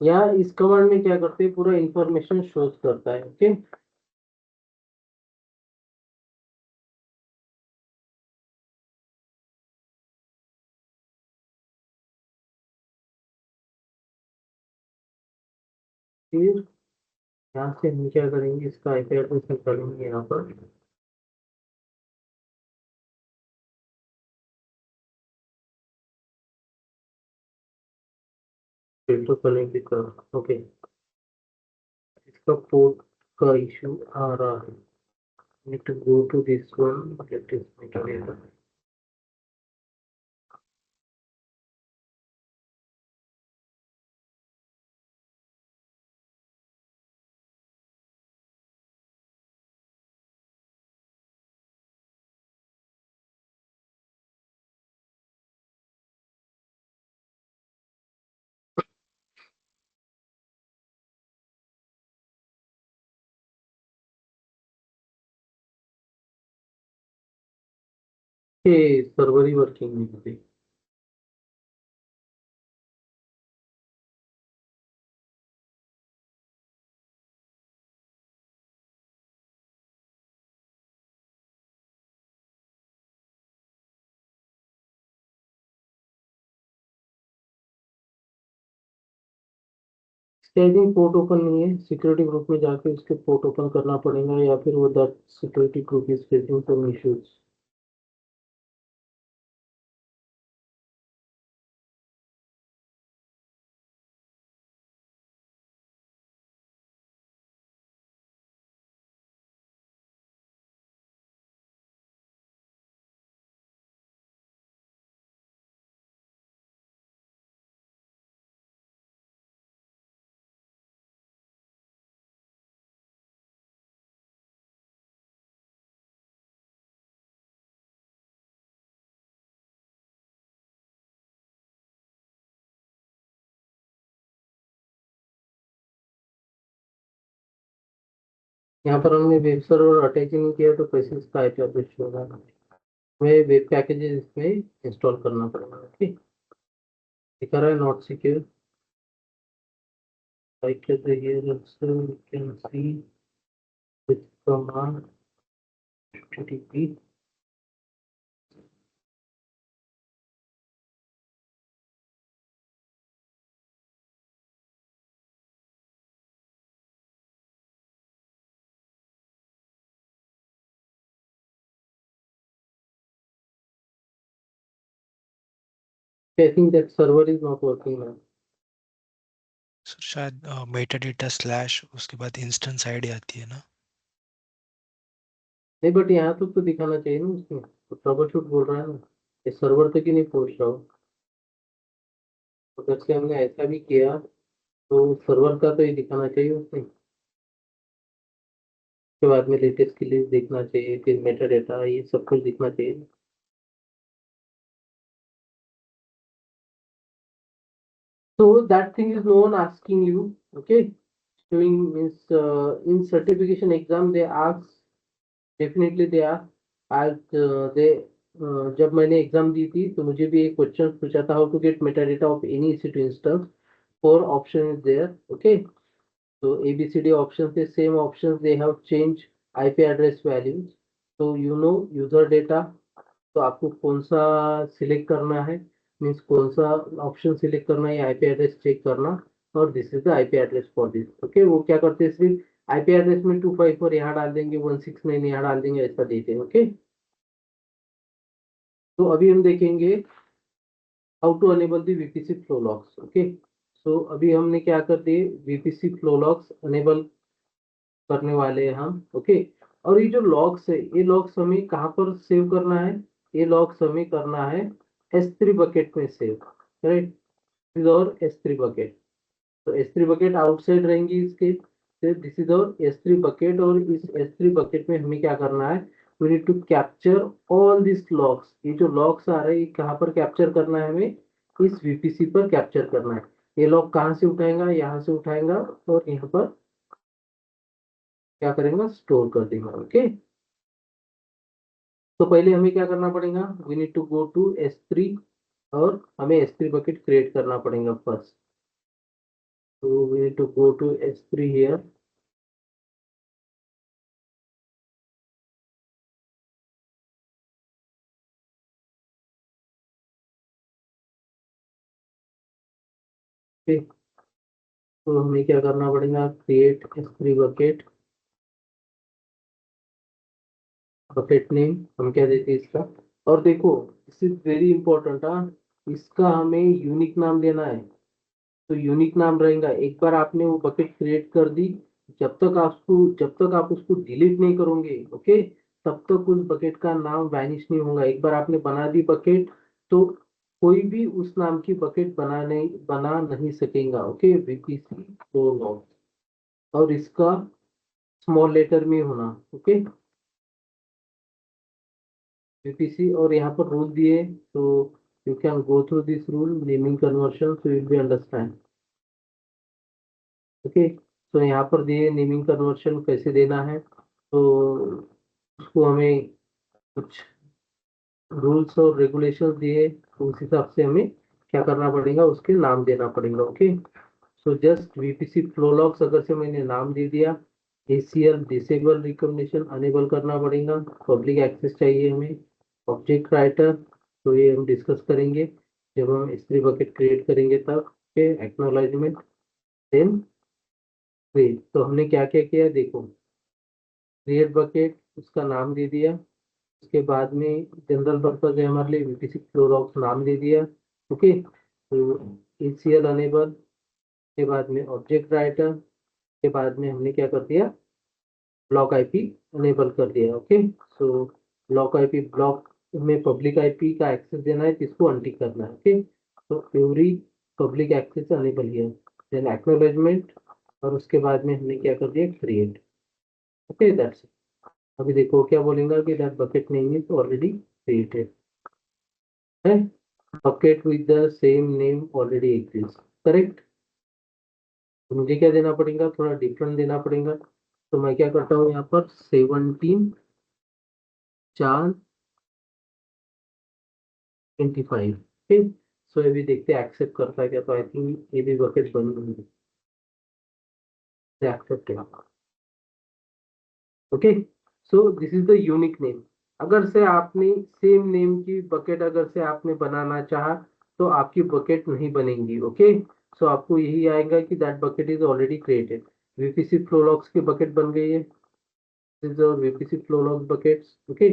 यहाँ इस कमांड में क्या करते हैं, पूरा इंफॉर्मेशन शोज करता है। ओके, फिर यहाँ से हम क्या करेंगे, इसका आईपी एड्रेस निकालेंगे यहाँ पर। फिल्टर करेंगे कर। ओके, इसका पोर्ट का इशू आ रहा है। need to go to this one, get this metadata. ये सर्वर ही वर्किंग नहीं होती। स्टेजिंग पोर्ट ओपन नहीं है, सिक्योरिटी ग्रुप में जाके उसके पोर्ट ओपन करना पड़ेगा, या फिर वो that security group is facing some issues. यहाँ पर हमने वेब सर्वर अटैच नहीं किया, तो कैसे इसका आईपी एड्रेस होगा? हमें वेब पैकेजेस इसमें इंस्टॉल करना पड़ेगा। ओके, दिखा रहा है not secure. right click here, also you can see with command http. I think that server is not working now. Sir शायद मेटा डेटा स्लैश उसके बाद इंस्टेंस आईडी आती है ना। नहीं, बट यहाँ तो दिखाना चाहिए ना उसमें, तो ट्रबल शूट बोल रहा है ना, ये सर्वर तक ही नहीं पहुंच रहा हो। तो जैसे हमने ऐसा भी किया, तो सर्वर का तो ये दिखाना चाहिए उसमें। उसके बाद में लेटेस्ट की लिस्ट देखना चाहिए, फिर मेटा डेटा, ये सब कुछ दिखना चाहिए। So that thing is no one asking you, okay? Doing means in certification exam they ask, definitely they ask. आज they जब मैंने एग्जाम दी थी तो मुझे भी एक क्वेश्चन पूछा था, how to get metadata of any EC2 instance, 4 option is there, okay? So ABCD options, the same options they have changed IP address values. So you know user data, तो आपको कौन सा सिलेक्ट करना है, means कौन सा option select करना है, आईपी एड्रेस चेक करना, और this is the IP address for this, okay? वो क्या करते हैं, सिर्फ आईपी एड्रेस में 254 यहाँ डाल देंगे, 169 यहाँ डाल देंगे, ऐसा देते हैं, ओके? तो अभी हम देखेंगे how to enable the VPC flow logs, okay? So अभी हमने क्या कर दिए, वीपीसी फ्लो लॉग्स अनेबल करने वाले हैं हम, ओके? और ये जो लॉग्स है, ये लॉग्स हमें कहाँ पर सेव करना है, ये लॉग्स हमें करना है S3 बकेट में सेव, राइट? और S3 बकेट, तो S3 बकेट आउटसाइड रहेंगी इसके, दिस इज और S3 बकेट, और इस S3 बकेट में हमें क्या करना है, we need to capture all this logs. ये जो लॉग्स आ रहे हैं, ये कहाँ पर कैप्चर करना है हमें, इस वीपीसी पर कैप्चर करना है। ये लॉग कहाँ से उठाएगा, यहाँ से उठाएगा, और यहाँ पर क्या करेंगे, स्टोर कर देंगे, ओके? तो पहले हमें क्या करना पड़ेगा, we need to go to S3, और हमें S3 बकेट क्रिएट करना पड़ेगा फर्स्ट। तो we need to go to S3 here, okay? तो हमें क्या करना पड़ेगा, create S3 bucket, bucket name हम क्या देते हैं इसका, और देखो दिस इज वेरी इंपॉर्टेंट, इसका हमें यूनिक नाम देना है। तो यूनिक नाम रहेगा, एक बार आपने वो बकेट क्रिएट कर दी, जब तक आप उसको डिलीट नहीं करोगे, ओके, तब तक उस बकेट का नाम वैनिश नहीं होगा। एक बार आपने बना दी बकेट, तो कोई भी उस नाम की बकेट बना नहीं सकेगा, ओके? वीपीसी फ्लो लॉग, और इसका स्मॉल लेटर में होना, ओके? वीपीसी, और यहाँ पर रूल दिए, तो you can go through this rule, naming conversion, so you will understand, okay? तो यहाँ पर दिए नेमिंग कन्वर्शन कैसे देना है, तो उसको हमें कुछ रूल्स और रेगुलेशंस दिए, तो उस हिसाब से हमें क्या करना पड़ेगा, उसके नाम देना पड़ेगा, okay? So just VPC flow logs अगर से मैंने नाम दे दिया, ACL डिसेबल रिकमेंडेशन अनेबल करना पड़ेगा, पब्लिक एक्सेस चाहिए हमें, ऑब्जेक्ट राइटर, तो ये हम डिस्कस करेंगे जब हम S3 बकेट क्रिएट करेंगे तब, ओके? Acknowledgement, then create. तो हमने क्या क्या किया, देखो, क्रिएट बकेट, उसका नाम दे दिया, उसके बाद में जनरल पर्पज है हमारे लिए, वीपीसी फ्लो लॉग्स नाम दे दिया, ओके? तो ACL अनेबल के बाद में ऑब्जेक्ट राइटर के बाद में हमने क्या कर दिया, ब्लॉक आईपी अनेबल कर दिया, okay? So block IP, block में पब्लिक आईपी का एक्सेस देना है, किसको अनटिक करना है, ओके? तो every public access enable here, then acknowledgement, और उसके बाद में हमने क्या कर दिया, क्रिएट, ओके? That's it. अभी देखो क्या बोलेगा कि that bucket name is already created है, bucket with the same name already exist, correct? तो मुझे क्या देना पड़ेगा, थोड़ा डिफरेंट देना पड़ेगा, तो मैं क्या करता हूँ, यहाँ पर 17/4/25, ठीक? सो ये भी देखते हैं एक्सेप्ट करता है क्या, तो आई थिंक ये भी बकेट बन गई, except, okay? So this is the unique name. अगर से आपने सेम नेम की बकेट अगर से आपने बनाना चाहा, तो आपकी बकेट नहीं बनेंगी, ओके? सो आपको यही आएगा कि that bucket is already created. VPC flow logs की बकेट बन गई है, this is our VPC flow logs buckets, okay?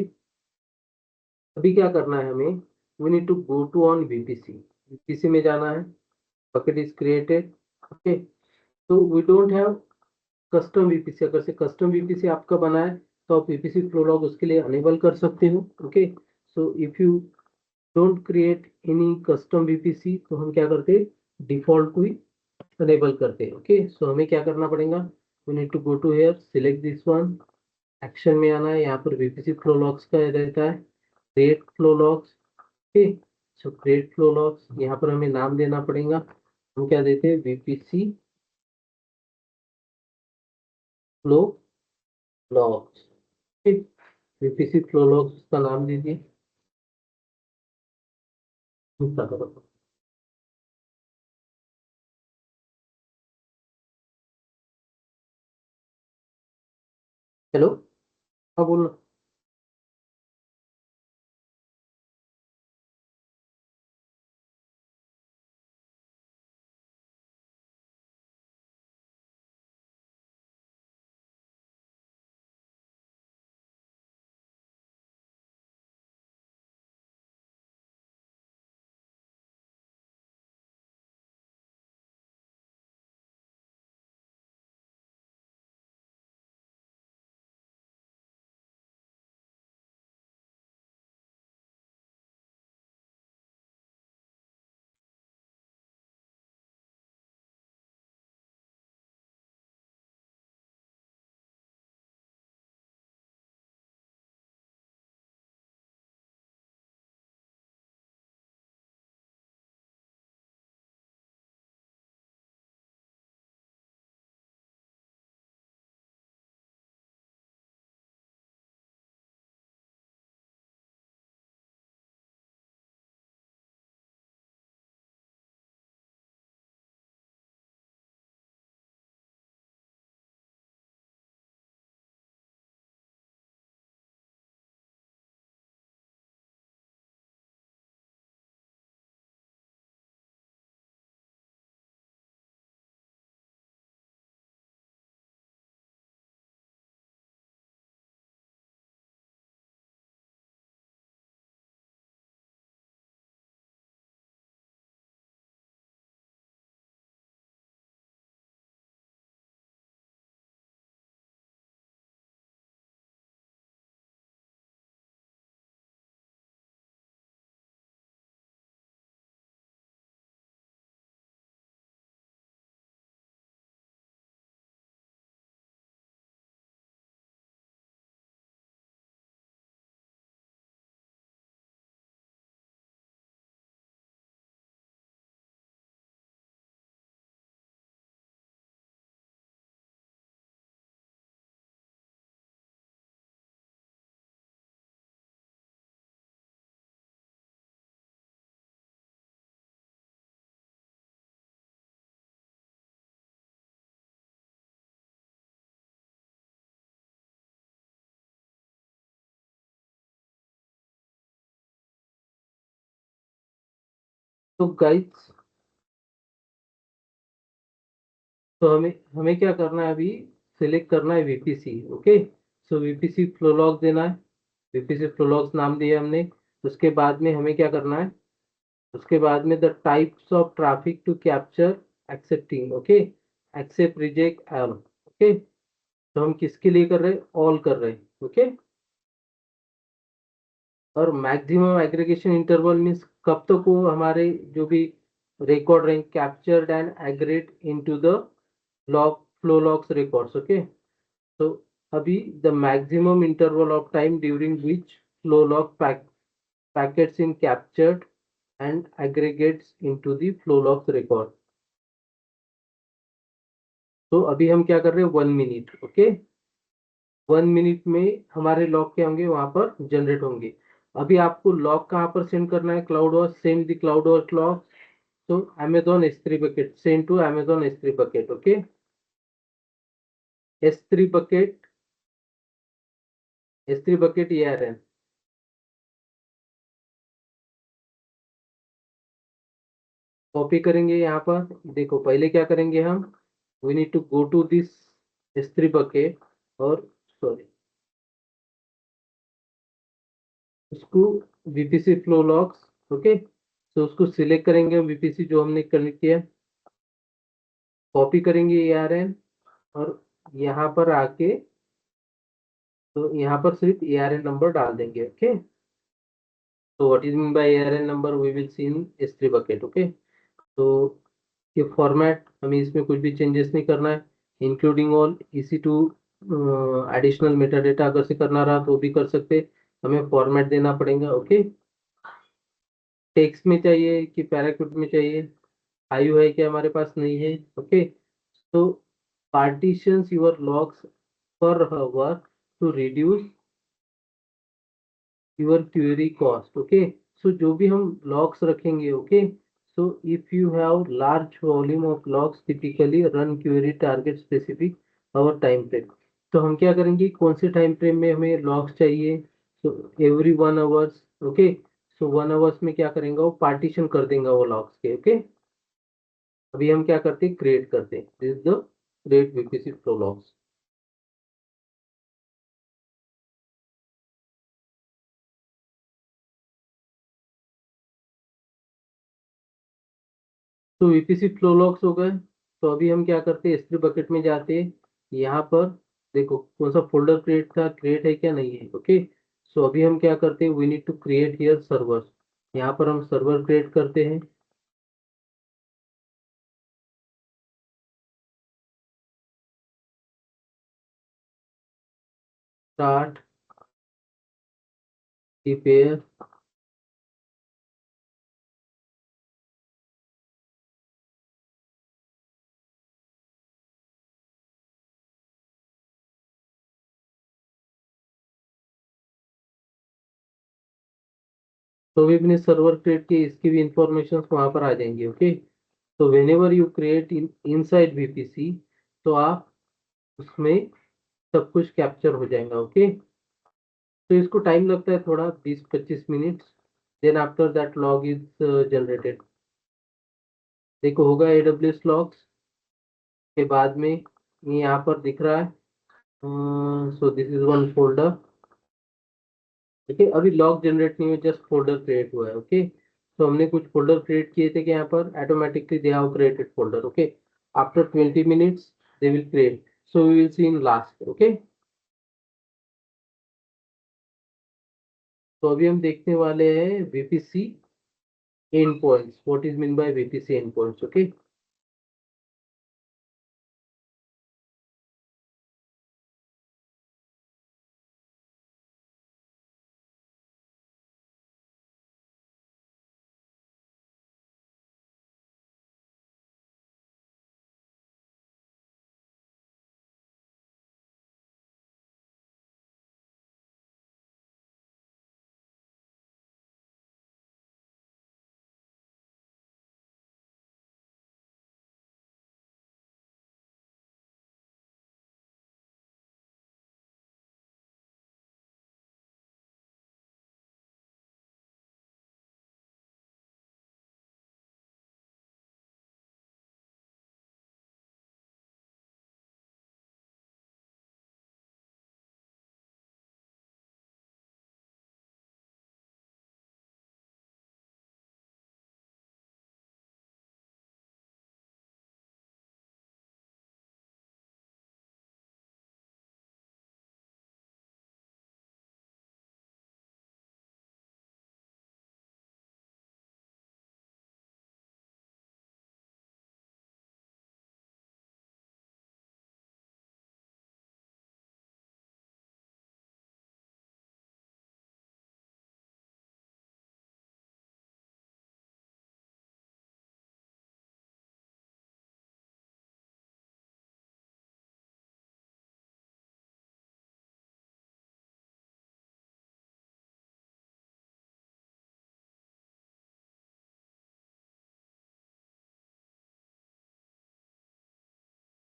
अभी क्या करना है हमें, we need to go to on VPC, VPC में जाना है, बकेट इज क्रिएटेड, ओके? तो we don't have custom VPC, अगर से कस्टम वीपीसी आपका बना है, तो आप वीपीसी फ्लो लॉग उसके लिए अनेबल कर सकते हो, okay? So if you don't create any custom VPC, तो हम क्या करते हैं, डिफॉल्ट को ही अनेबल करते हैं, ओके? सो हमें क्या करना पड़ेगा, we need to go to here, select this one, action में आना है, यहाँ पर वीपीसी फ्लो लॉग्स का रहता है, क्रिएट फ्लो लॉग्स, ओके? सो क्रिएट फ्लो लॉग्स, यहाँ पर हमें नाम देना पड़ेगा, हम क्या देते हैं, VPC फ्लो लॉग्स। ठीक, VPC फ्लो लॉग्स का नाम दीजिए। हेलो, हाँ बोलो। तो गाइस, तो हमें हमें क्या करना है अभी, सिलेक्ट करना है VPC। ओके, सो VPC फ्लो लॉग देना है। VPC फ्लो लॉग्स नाम दिया हमने। उसके बाद में हमें क्या करना है, उसके बाद में the types of traffic to capture accepting. Okay, accept, reject, all. Okay, तो हम किसके लिए कर रहे हैं, ऑल कर रहे हैं। ओके, और मैक्सिमम एग्रीगेशन इंटरवल मीन्स कब तक वो हमारे जो भी रिकॉर्ड रहेंगे captured and agreed into the log flow logs records. Okay, तो अभी the maximum interval of time during which flow log packets in captured and aggregates into the flow logs record। तो अभी हम क्या कर रहे हैं, 1 मिनट। ओके, 1 मिनट में हमारे लॉग क्या होंगे, वहां पर जनरेट होंगे। अभी आपको लॉग कहाँ पर सेंड करना है, cloud watch, send the cloud watch log. तो Amazon S3 bucket, send to Amazon S3 bucket। okay, S3 bucket, S3 bucket ARN। Copy करेंगे यहाँ पर, देखो पहले क्या करेंगे हम, we need to go to this S3 bucket, और सॉरी, उसको VPC फ्लो लॉग्स। ओके, तो उसको सिलेक्ट करेंगे हम, VPC जो हमने कनेक्ट किया, कॉपी करेंगे ARN, और यहाँ पर आके तो यहाँ पर सिर्फ ARN नंबर डाल देंगे। ओके, तो what is mean by ARN number, we will see in S3 bucket। Okay, तो ये फॉर्मेट, हमें इसमें कुछ भी चेंजेस नहीं करना है। Including all EC2 additional Meta data अगर से करना रहा तो भी कर सकते, हमें फॉर्मेट देना पड़ेगा। ओके, टेक्स्ट में चाहिए कि पैराग्राफ में चाहिए, 5 है क्या हमारे पास? नहीं है। ओके, तो partitions your logs per hour to reduce your query cost. Okay, so जो भी हम logs रखेंगे, okay, so if you have large volume of logs typically run query target specific our time frame. तो हम क्या करेंगे, कौन से टाइम फ्रेम में हमें logs चाहिए? so every 1 hours. ओके, सो 1 hours में क्या करेंगे, वो पार्टीशन कर देंगे वो logs के। ओके, अभी हम क्या करते हैं, क्रिएट करते हैं। This is the create VPC flow logs. तो वीपीसी फ्लो लॉग्स हो गए। तो अभी हम क्या करते हैं, S3 बकेट में जाते हैं। यहाँ पर देखो कौन सा फोल्डर क्रिएट था, क्रिएट है क्या? नहीं है। ओके, सो अभी हम क्या करते हैं, we need to create here server. यहाँ पर हम सर्वर क्रिएट करते हैं। स्टार्ट प्रिपेयर तो भी अपने सर्वर क्रिएट किए, इसकी भी इंफॉर्मेशन वहां पर आ जाएंगी। ओके, तो when ever you create inside VPC, तो आप उसमें सब कुछ कैप्चर हो जाएगा। ओके, तो इसको टाइम लगता है थोड़ा 20-25 मिनट। Then after that log is generated. देखो होगा AWS लॉग्स के बाद में ये यहाँ पर दिख रहा है। सो दिस इज वन फोल्डर। देखिए अभी लॉग जनरेट नहीं हुआ, जस्ट फोल्डर क्रिएट हुआ है। ओके, तो हमने कुछ फोल्डर क्रिएट किए थे कि यहाँ पर automatically they have created folder. Okay, after 20 minutes they will create, so we will see in last. Okay, तो अभी हम देखने वाले हैं VPC end points. What is mean by VPC end points? Okay,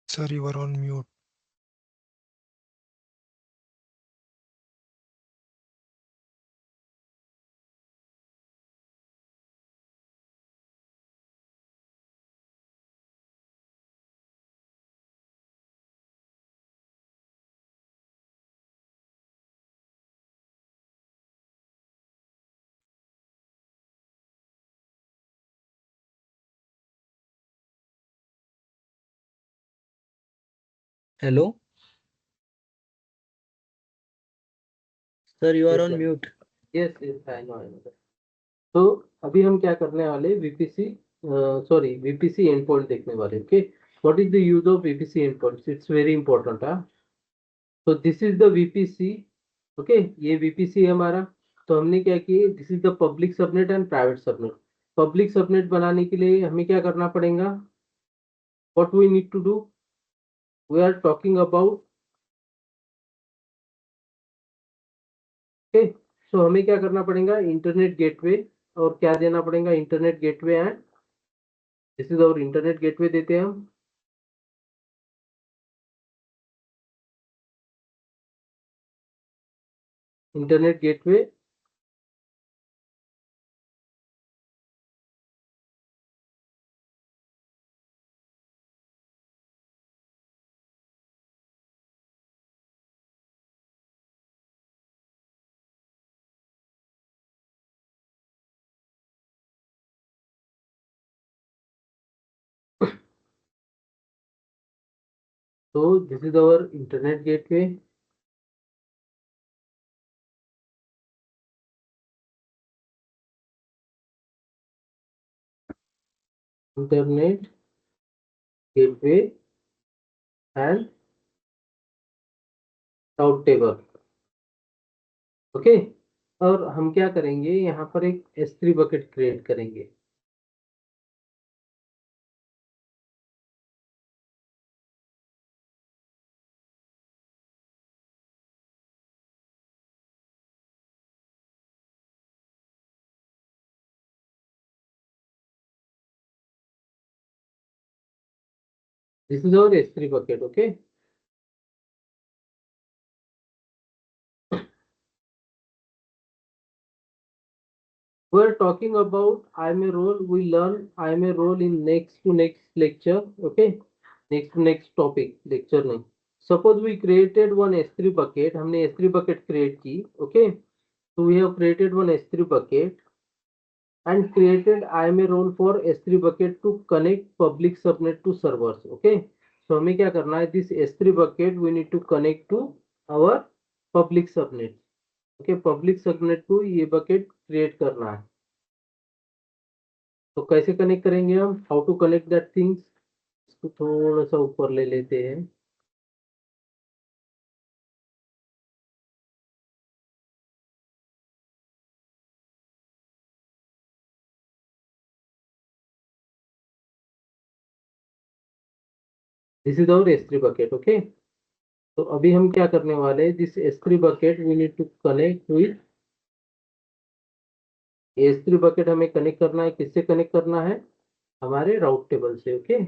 Sir, you are on mute. Hello sir, you are Yes, on sir. Mute. Yes, yes, I know, I know. तो अभी हम क्या करने वाले, VPC sorry VPC end point देखने वाले। Okay, what is the use of VPC end points? It's very important. तो this is the VPC। Okay, ये VPC है हमारा। तो हमने क्या किया, this is the public subnet and private subnet. Public subnet बनाने के लिए हमें क्या करना पड़ेगा? What we need to do? We are talking about, okay, so हमें क्या करना पड़ेगा? इंटरनेट गेटवे, और क्या देना पड़ेगा? Internet gateway and this is our internet gateway देते हैं हम। Internet gateway so this is our internet gateway, internet gateway and route table, okay. और हम क्या करेंगे? यहाँ पर एक S3 बकेट क्रिएट करेंगे। This is our S3 bucket, okay. We're talking about IMA role. We learn IMA role in next to next lecture, okay. Next to next topic, lecture नहीं। Suppose we created one S3 bucket, हमने S3 bucket create की, okay. So we have created one S3 bucket and created IMA role for S3 bucket to connect public subnet to servers, okay. So हमें क्या करना है? This S3 bucket we need to connect to our public subnet, okay. Public subnet को ये bucket create करना है। तो कैसे कनेक्ट करेंगे हम? How to connect that things? इसको थोड़ा सा ऊपर ले लेते हैं। This is our S3 bucket, okay. तो अभी हम क्या करने वाले हैं? This S3 bucket we need to connect with, S3 bucket हमें कनेक्ट करना है। किससे कनेक्ट करना है? हमारे राउट टेबल से, ओके।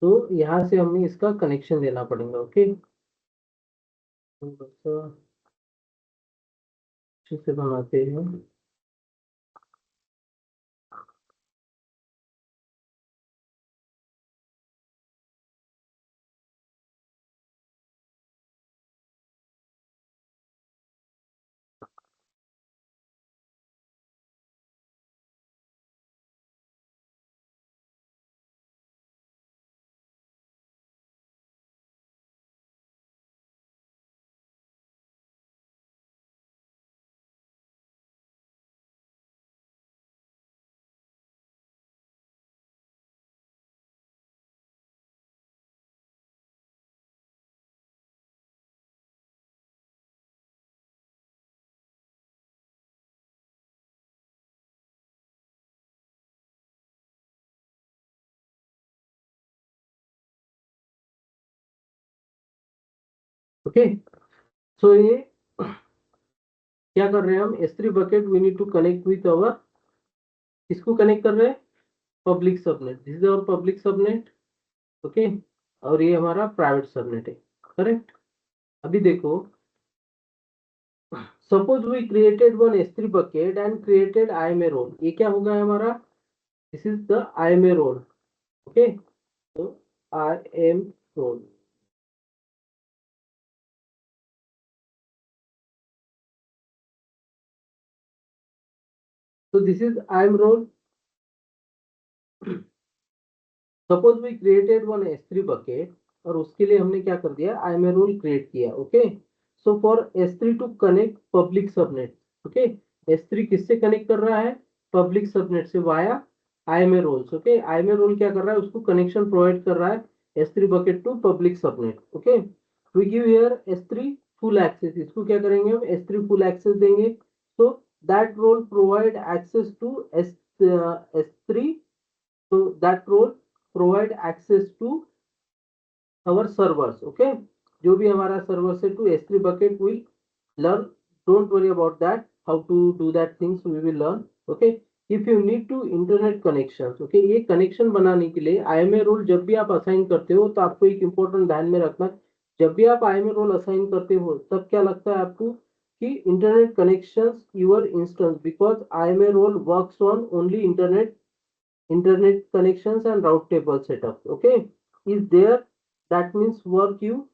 तो यहाँ से हमें इसका कनेक्शन देना पड़ेगा, ओके। थोड़ा सा अच्छे से बनाते हैं। ओके, सो ये क्या कर रहे हैं हम? S3 bucket we need to connect with our, किसको कनेक्ट कर रहे हैं? Public subnet. This is our public subnet, okay. और ये हमारा प्राइवेट सबनेट है, करेक्ट। अभी देखो, suppose we created one S3 bucket and created IMA role. ये क्या होगा हमारा? This is the IMA role, okay. तो IM role, so this is IM role, suppose we created one S3 bucket और उसके लिए हमने क्या कर दिया, IMA रोल क्रिएट किया. Okay, so for S3 to connect public subnet. Okay, S3 किससे कनेक्ट कर रहा है, पब्लिक सबनेट से via IMA roles. Okay, IMA role क्या कर रहा है, उसको कनेक्शन प्रोवाइड कर रहा है S3 bucket to public subnet. Okay, we give here S3 full access. इसको क्या करेंगे हम, S3 फुल एक्सेस देंगे. So that role provide access to S3. so that role provide access to our servers. Okay, जो भी हमारा server से to S3 bucket will learn. Don't worry about that, how to do that things we will learn. Okay, if you need to internet connections. Okay, ये connection बनाने के लिए IMA role जब भी आप असाइन करते हो तो आपको एक इंपॉर्टेंट ध्यान में रखना, जब भी आप IMA रोल असाइन करते हो तब क्या लगता है आपको कि internet connections your instance, because IMA role works on only internet connections and route table setup. Okay, is there, that means work you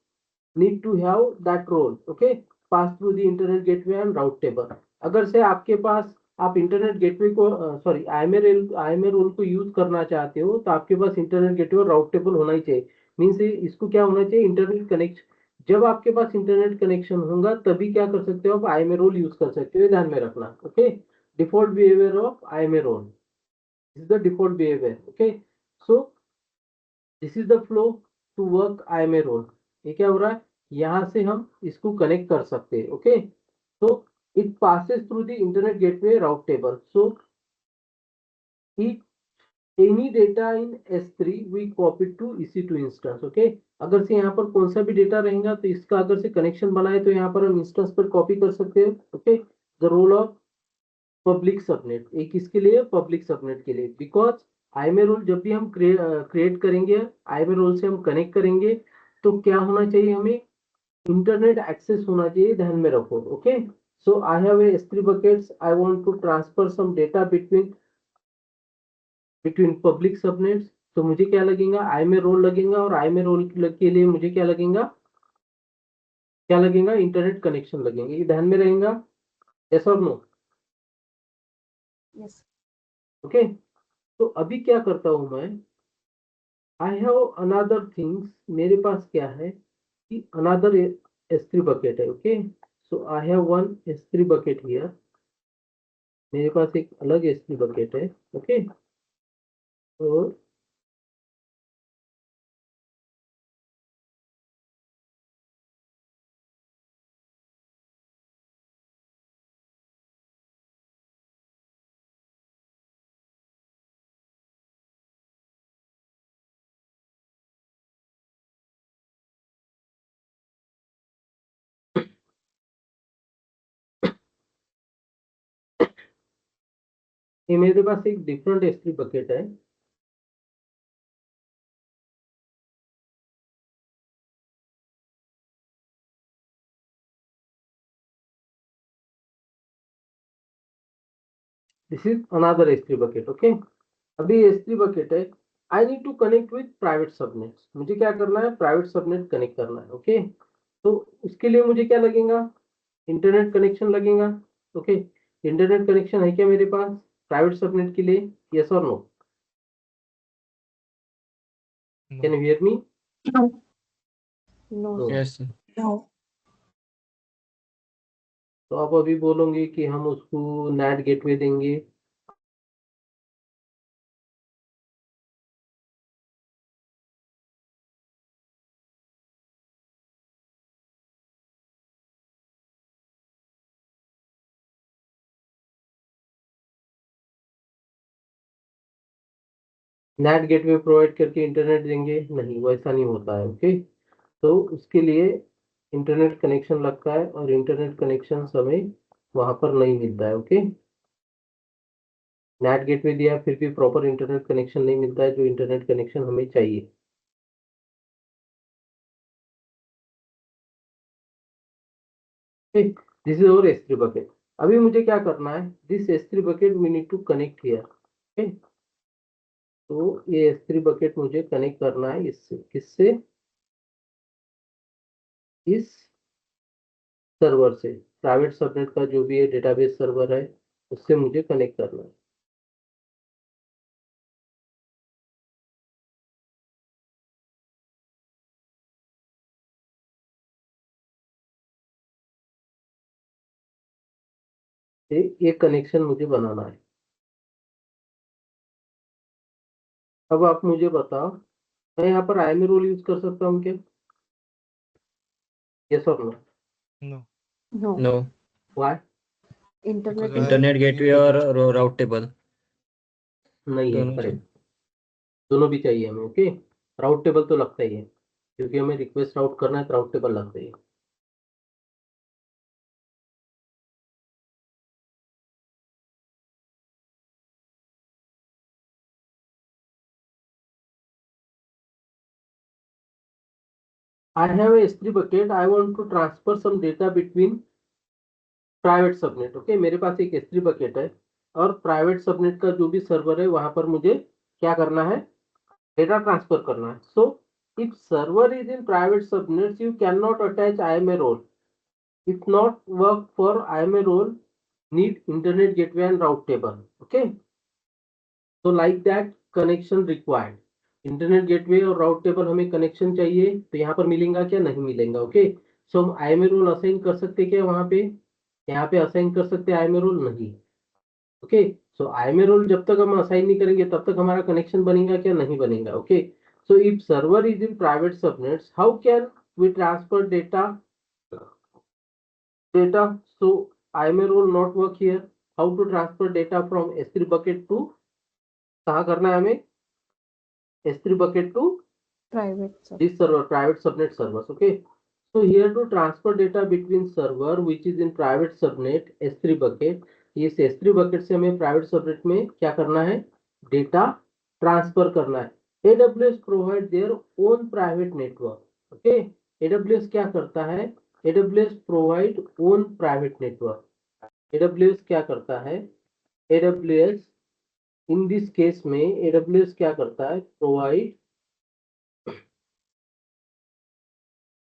need to have that role. Okay, pass through the internet gateway and route table. अगर से आपके पास आप internet gateway को sorry IMA role को use करना चाहते हो तो आपके पास इंटरनेट गेटवे और राउट टेबल होना ही चाहिए. मीन्स इसको क्या होना चाहिए, इंटरनेट कनेक्शन. जब आपके पास इंटरनेट कनेक्शन होगा तभी क्या कर सकते हो आप IMA रोल यूज कर सकते हो, ध्यान में रखना. Okay, default behaviour of IMA role, this is the default behavior. Okay, so this is the flow to work IMA role. ये क्या हो रहा है, यहां से हम इसको कनेक्ट कर सकते हैं. Okay, so it passes through the internet gateway route table. So it any data in S3 we copy to EC2 instance. Okay, अगर से यहाँ पर कौन सा भी डेटा रहेगा तो इसका अगर से कनेक्शन बनाए तो यहाँ पर हम इंस्टेंस पर कॉपी कर सकते हैं. Okay, the role of public subnet, एक किसके लिए, पब्लिक सबनेट के लिए. बिकॉज IMA रोल जब भी हम क्रिएट करेंगे, IMA रोल से हम कनेक्ट करेंगे तो क्या होना चाहिए, हमें इंटरनेट एक्सेस होना चाहिए, ध्यान में रखो. Okay, so I have a S3 buckets, I want to transfer some data between public subnets. तो मुझे क्या लगेगा, IMA रोल लगेगा और IMA रोल के लिए मुझे क्या लगेगा, इंटरनेट कनेक्शन लगेंगे. ये ध्यान में रहेगा, यस और नो. यस. ओके, तो अभी क्या करता हूं मैं, आई हैव अनदर थिंग्स. मेरे पास क्या है कि अनदर S3 बकेट है. Okay, so I have one S3 bucket here. मेरे पास एक अलग S3 बकेट है. ओके, तो ये मेरे पास एक डिफरेंट S3 बकेट है. This is another S3 bucket. Okay, अभी S3 बकेट है. I need to connect with private subnets. मुझे क्या करना है, प्राइवेट सबनेट कनेक्ट करना है. ओके, तो उसके लिए मुझे क्या लगेगा, इंटरनेट कनेक्शन लगेगा. ओके, इंटरनेट कनेक्शन है क्या मेरे पास प्राइवेट सबनेट के लिए, यस और no. Can you hear me, no. No no. Yes no. तो आप अभी बोलोगे कि हम उसको NAT गेटवे देंगे. NAT गेटवे प्रोवाइड करके इंटरनेट देंगे, नहीं, वैसा नहीं होता है. ओके, तो उसके लिए इंटरनेट कनेक्शन लगता है और इंटरनेट कनेक्शन हमें वहां पर नहीं मिलता है. ओके, NAT गेटवे दिया फिर भी प्रॉपर इंटरनेट कनेक्शन नहीं मिलता है, जो इंटरनेट कनेक्शन हमें चाहिए. दिस इज और S3 बकेट. अभी मुझे क्या करना है, this S3 bucket we need to connect here. Okay, तो ये S3 बकेट मुझे कनेक्ट करना है इससे, किससे, इस सर्वर से, प्राइवेट सबनेट का जो भी है डेटाबेस सर्वर है उससे मुझे कनेक्ट करना है. ये कनेक्शन मुझे बनाना है। अब आप मुझे बताओ, मैं यहाँ पर आईएमए रोल यूज कर सकता हूँ क्या? यस और no? No, No. No, why? Internet. Because internet gateway और राउट टेबल नहीं है, दोनों करेक्ट। दोनों भी चाहिए हमें, ओके। राउट टेबल तो लगता ही है, क्योंकि हमें रिक्वेस्ट राउट करना है तो राउट टेबल लगता ही है। I have a S3 bucket. I want to transfer some data between private subnet. Okay, मेरे पास एक S3 बकेट है और प्राइवेट सबनेट का जो भी सर्वर है वहां पर मुझे क्या करना है? डेटा ट्रांसफर करना है। So if server is in private subnets you can not attach IMA role. If not work for IMA role need internet gateway and route table. Okay, तो like that connection required. Internet gateway और route table हमें connection चाहिए, तो यहाँ पर मिलेगा क्या? नहीं मिलेगा। ओके, सो हम IMA रोल असाइन कर सकते क्या वहां पे? यहाँ पे असाइन कर सकते हैं IMA रोल? नहीं। ओके, सो IMA रोल जब तक हम असाइन नहीं करेंगे तब तक हमारा कनेक्शन बनेगा क्या? नहीं बनेगा। Okay, so if server is in private subnets how can we transfer data? So IMA role not work here. How to transfer data from S3 bucket to, कहाँ करना है हमें? S3 bucket to Private. Sir. this server, private subnet servers. Okay, so here to transfer data between server which is in private subnet S3 bucket, इस S3 bucket से हमें private subnet में क्या करना है? डेटा ट्रांसफर करना है। AWS provide their own private network. Okay, AWS क्या करता है? AWS provide own private network. AWS क्या करता है? AWS in this case में AWS क्या करता है?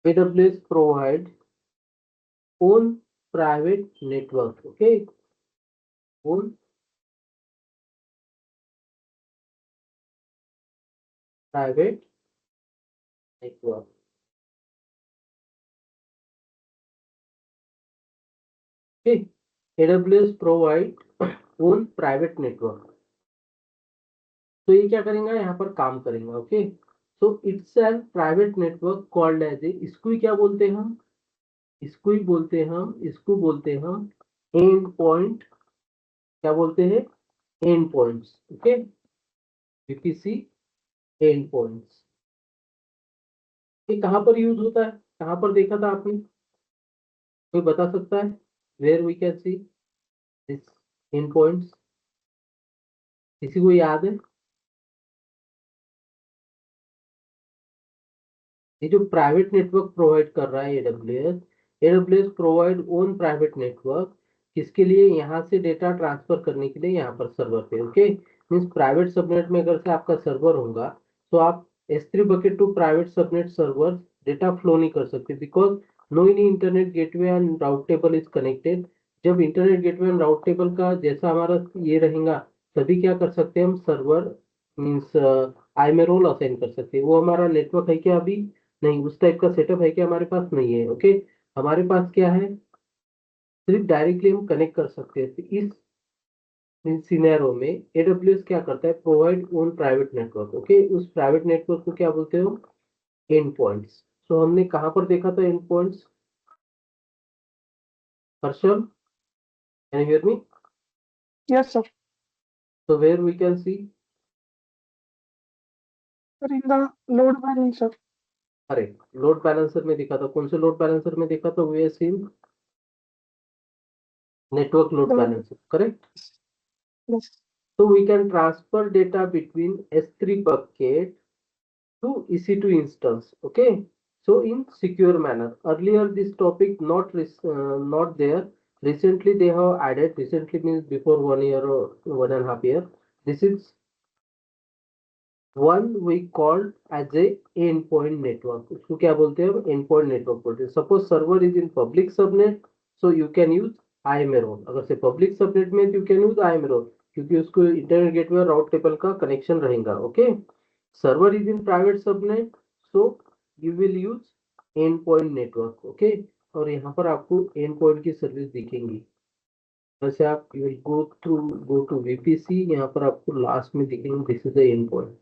AWS provide own private network. Okay, own private network. Okay, AWS provide own private network. तो ये क्या करेंगे? यहाँ पर काम करेंगे। Okay, so it's an private network called as a, इसको ही क्या बोलते हैं हम? इसको ही बोलते हैं हम, इसको बोलते हैं हम एंड पॉइंट। क्या बोलते हैं? And points. Okay, VPC end points. ये कहाँ पर यूज होता है? कहाँ पर देखा था आपने? कोई बता सकता है? Where we can see this end points? किसी को याद है? ये जो प्राइवेट नेटवर्क प्रोवाइड कर रहा है AWS provide own private network. किसके लिए? यहाँ से डेटा ट्रांसफर करने के लिए यहाँ पर सर्वर पे। ओके, मीन्स प्राइवेट सबनेट में अगर से आपका सर्वर होगा तो आप S3 bucket to private subnet server data flow नहीं कर सकते, because no any internet gateway and route table is connected. जब internet gateway and route table का जैसा हमारा ये रहेगा तभी क्या कर सकते हैं हम? Server means IMA role assign कर सकते हैं। वो हमारा नेटवर्क है क्या अभी? नहीं, उस टाइप का सेटअप है क्या हमारे पास? नहीं है। ओके, हमारे पास क्या है? सिर्फ डायरेक्टली हम कनेक्ट कर सकते हैं। तो इस सिनेरियो में AWS क्या करता है? Provide own private network. Okay, उस प्राइवेट नेटवर्क को क्या बोलते हो? And points. सो हमने कहां पर देखा था and points? Harshal, can you hear me? Yes, sir. So where we can see? Sir, in the load balancer. अरे, लोड बैलेंसर में दिखा था। कौन से लोड बैलेंसर में देखा था? We seen network load The balancer, correct? yes. So we can transfer data between S3 bucket to EC2 instance. Okay, so in secure manner. Earlier this topic not there. Recently they have added. Recently means before 1 year or 1.5 year. This is one we called as a endpoint network. उसको क्या बोलते हैं? endpoint network बोलते हैं। Suppose server is in public subnet, so you can use IMA role. अगर से public subnet में you can use IMA role, क्योंकि उसको इंटरनेट गेटवे और राउट टेबल का कनेक्शन रहेगा। Okay, server is in private subnet, so you will use and point network. Okay, और यहाँ पर आपको एंड पॉइंट की सर्विस दिखेंगी। वैसे आप you will go to VPC, यहाँ पर आपको लास्ट में दिखेंगे this is the end point,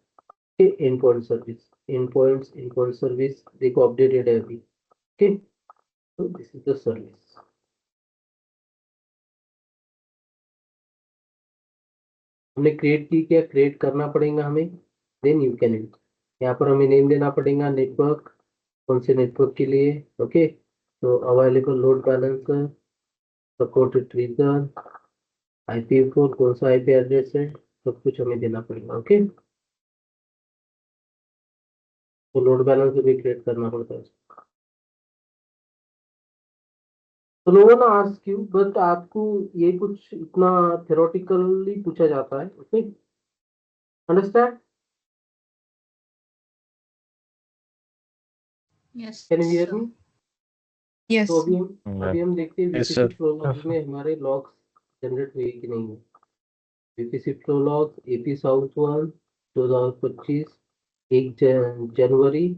end point service, end point service देखो अपडेटेड है अभी, ओके, तो दिस इज द सर्विस। हमने क्रिएट की, क्या क्रिएट करना पड़ेगा हमें, देन यू कैन यूज। यहाँ पर हमें नेम देना पड़ेगा नेटवर्क, कौन से नेटवर्क के लिए, ओके, तो available load balancer, supported region, IPv4 कौन सा IP एड्रेस है, सब कुछ हमें देना पड़ेगा, ओके। तो लोड बैलेंसर भी क्रिएट करना पड़ता है। तो no one ask you, but आपको ये कुछ इतना थ्योरेटिकली पूछा जाता है, okay, understand, Yes, can you hear sir. Me? Yes. तो अभी हम देखते हैं Yes, VPC sir. Flow logs में हमारे लॉग्स जनरेट हुए कि नहीं हुए। VPC flow logs AP south 1 2025 1 जनवरी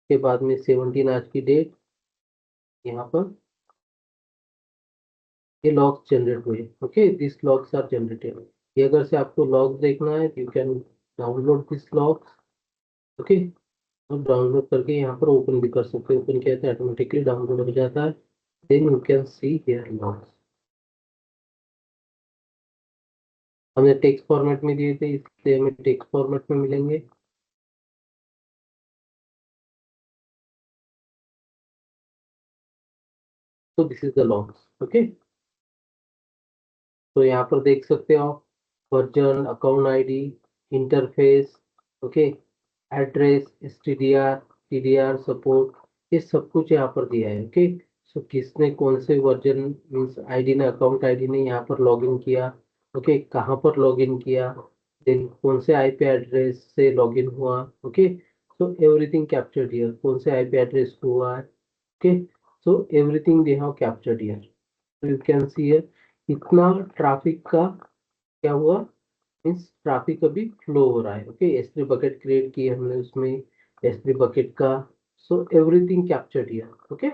के बाद में 17 आज की डेट, यहाँ पर ये लॉग्स जनरेट हुए, okay, this logs are generated. ये अगर से आपको लॉग्स देखना है you can download this logs, okay, और डाउनलोड करके यहाँ पर ओपन भी कर सकते हैं, ओपन किया तो ऑटोमेटिकली डाउनलोड हो जाता है, then you can see here logs. हमने टेक्स्ट फॉर्मेट में दिए थे इसलिए हमें टेक्स्ट फॉर्मेट में मिलेंगे। तो this is the logs, okay, तो यहाँ पर देख सकते हो version, account ID, interface, okay, address, STDR, TDR support, ये सब कुछ यहाँ पर दिया है, ओके। सो किसने कौन से वर्जन मीन्स आईडी ने, अकाउंट आईडी ने यहाँ पर लॉगिन किया, ओके, कहाँ पर लॉगिन किया, देन कौन से IP एड्रेस से लॉगिन हुआ, okay, so everything captured here, कौन से IP एड्रेस हुआ है, okay, so everything they have captured here. तो यू कैन सी हियर इतना ट्रैफिक का क्या हुआ, मीन्स ट्रैफिक अभी फ्लो हो रहा है, ओके, S3 बकेट क्रिएट की हमने उसमें, S3 बकेट का, so everything captured here, okay.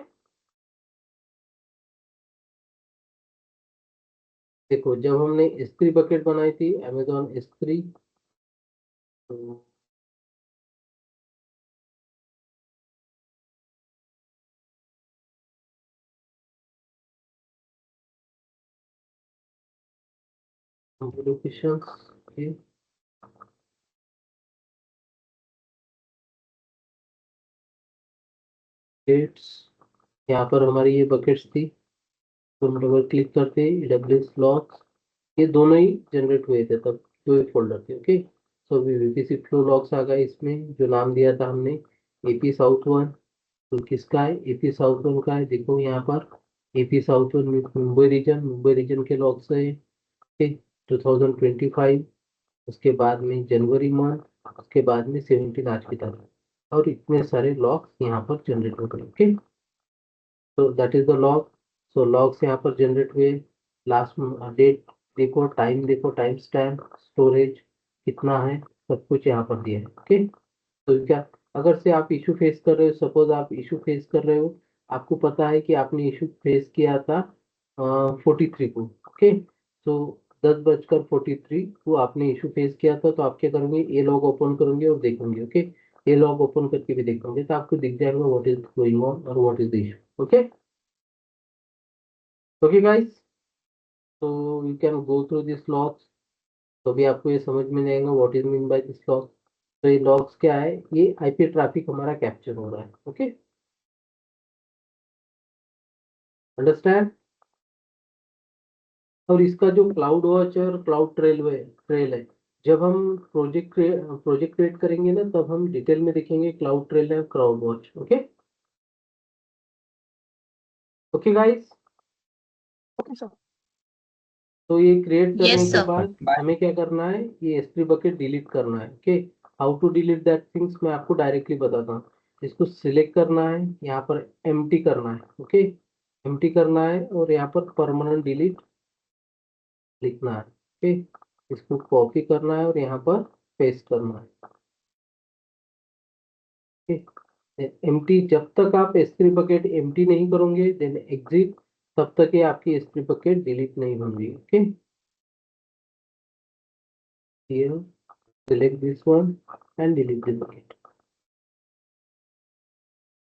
देखो जब हमने S3 बकेट बनाई थी Amazon S3, locations, okay, dates, यहाँ पर हमारी ये बकेट्स थी, तो हम डबल क्लिक करते AWS लॉग्स, ये दोनों ही जनरेट हुए थे तब, दो ही फोल्डर थे, ओके। सो अभी VPC फ्लो लॉग्स आ गए इसमें, जो नाम दिया था हमने AP साउथ 1, तो किसका है, AP साउथ 1 का है, देखो यहाँ पर AP साउथ 1 मुंबई रीजन के लॉग्स है, ओके, 2025, उसके बाद में जनवरी मंथ, उसके बाद में 17 आज की तारीख, और इतने सारे लॉग्स यहाँ पर जनरेट हो गए, ओके। तो that is the log, so logs यहाँ पर जनरेट हुए, लास्ट डेट देखो, टाइम देखो, टाइम स्टैम्प, स्टोरेज कितना है, सब कुछ यहाँ पर दिया है, ओके। तो क्या अगर से आप इशू फेस कर रहे हो, सपोज आप इशू फेस कर रहे हो, आपको पता है कि आपने इशू फेस किया था 43 को, ओके, तो 10:43 को आपने इशू फेस किया था, तो आप क्या करोगे, ये लॉग ओपन करोगे और देखोगे, ओके, ये लॉग ओपन करके भी देखोगे तो आपको दिख जाएगा व्हाट इज गोइंग ऑन और what is the issue, okay, okay guys, तो you can go through this logs, तो भी आपको ये समझ में नहीं आएगा what is mean by this log. तो ये लॉग्स क्या है, ये IP ट्रैफिक हमारा कैप्चर हो रहा है, ओके, अंडरस्टैंड। और इसका जो क्लाउड वॉच और क्लाउड ट्रेल है, जब हम प्रोजेक्ट क्रिएट करेंगे ना, तब हम डिटेल में देखेंगे क्लाउड ट्रेल है, cloud watch, okay, okay guys. Okay, sir. तो ये क्रिएट करने Yes, के sir. बाद हमें क्या करना है, ये S3 बकेट डिलीट करना है, okay, how to delete that things मैं आपको डायरेक्टली बताता हूँ। इसको सिलेक्ट करना है, यहाँ पर एम्प्टी करना है, ओके, एम्प्टी करना है, और यहाँ पर परमानेंट डिलीट लिखना है, ओके, इसको कॉपी करना है और यहाँ पर पेस्ट करना है, ओके। एम्प्टी, जब तक आप S3 बकेट एम्प्टी नहीं करोगे, देन एग्जिट, तब तक ये आपकी S3 बकेट डिलीट नहीं होंगी. Okay, here select this one and delete the bucket.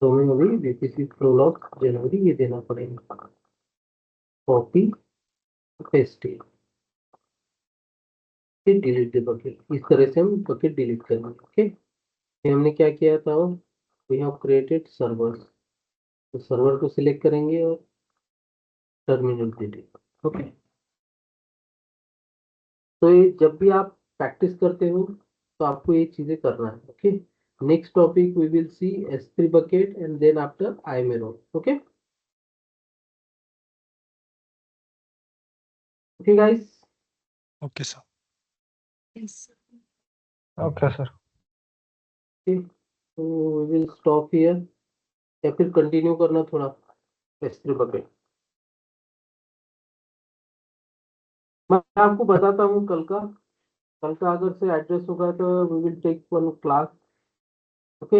तो हमें अभी VPC prolog जनवरी ये देना पड़ेगा. कॉपी पेस्ट, फिर डिलीट द बकेट. इस तरह से हम बकेट डिलीट करेंगे. ओके, हमने क्या किया था, वी हैव क्रिएटेड सर्वर्स. तो सर्वर को सिलेक्ट करेंगे और टर्मिनल देंगे. ओके, तो ये जब भी आप प्रैक्टिस करते हो तो आपको ये चीजें करना है. Okay, next topic we will see S3 bucket and then after IAM role. Okay, okay guys. Okay sir. Okay sir. Okay, so we will stop here या फिर कंटिन्यू करना थोड़ा S3 bucket. मैं आपको बताता हूँ कल का अगर से एड्रेस होगा तो we will take one class. Okay,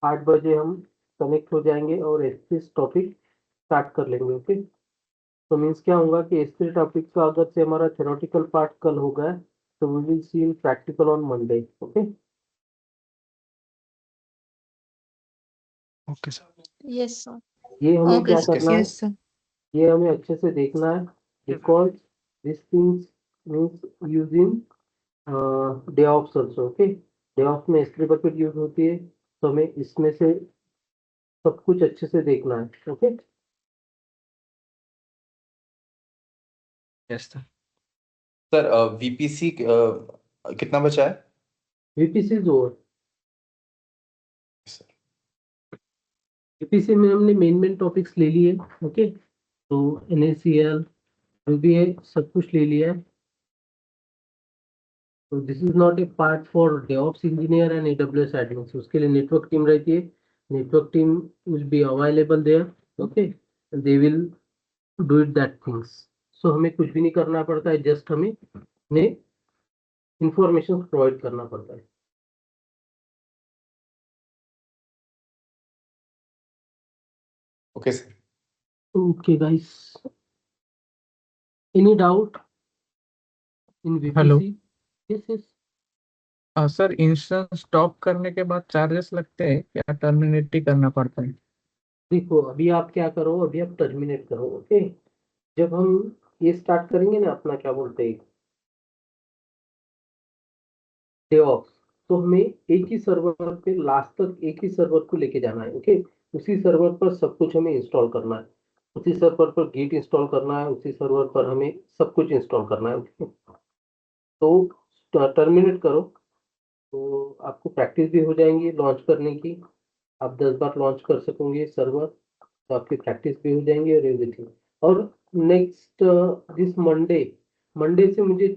8 बजे हम कनेक्ट हो जाएंगे और S3 टॉपिक स्टार्ट कर लेंगे. ओके, तो मीन्स क्या होगा कि S3 टॉपिक का अगर से हमारा थ्योरेटिकल पार्ट कल हो गया तो we will see in practical on Monday. Okay, okay sir. Yes, sir. ये हमें Okay, क्या sir. करना है, Yes, sir. ये हमें अच्छे से देखना है because this things means using DevOps also. Okay, DevOps में S3 बकेट यूज होती है तो हमें इसमें से सब कुछ अच्छे से देखना है. Okay, yes sir. Sir VPC कितना बचा है? VPC जो सर VPC में हमने मेन टॉपिक्स ले लिए. ओके, तो NaCl जो भी है सब कुछ ले लिया है. तो this is not a part for DevOps engineer and AWS admin. उसके लिए नेटवर्क टीम रहती है. Network team will be available there. Okay, they will do it that things. So हमें कुछ भी नहीं करना पड़ता है, जस्ट हमें इंफॉर्मेशन प्रोवाइड करना पड़ता है. Okay sir. Okay guys, any doubt in VPC? Hello. Yes. Sir instance stop करने के बाद चार्जेस लगते हैं या टर्मिनेट ही करना पड़ता है? देखो अभी आप क्या करो, अभी आप टर्मिनेट करो. ओके, जब हम ये स्टार्ट करेंगे ना अपना क्या बोलते हैं DevOps, तो हमें एक ही सर्वर पे लास्ट तक एक ही सर्वर को लेके जाना है. ओके, उसी सर्वर पर सब कुछ हमें इंस्टॉल करना है. उसी सर्वर पर गिट इंस्टॉल करना है. उसी सर्वर पर हमें सब कुछ इंस्टॉल करना है. ओके, तो टर्मिनेट करो तो आपको प्रैक्टिस भी हो जाएंगी लॉन्च करने की. आप 10 बार लॉन्च कर सकोगे सर्वर, तो आपकी प्रैक्टिस भी हो जाएंगी और एवरीथिंग. और नेक्स्ट दिस मंडे से मुझे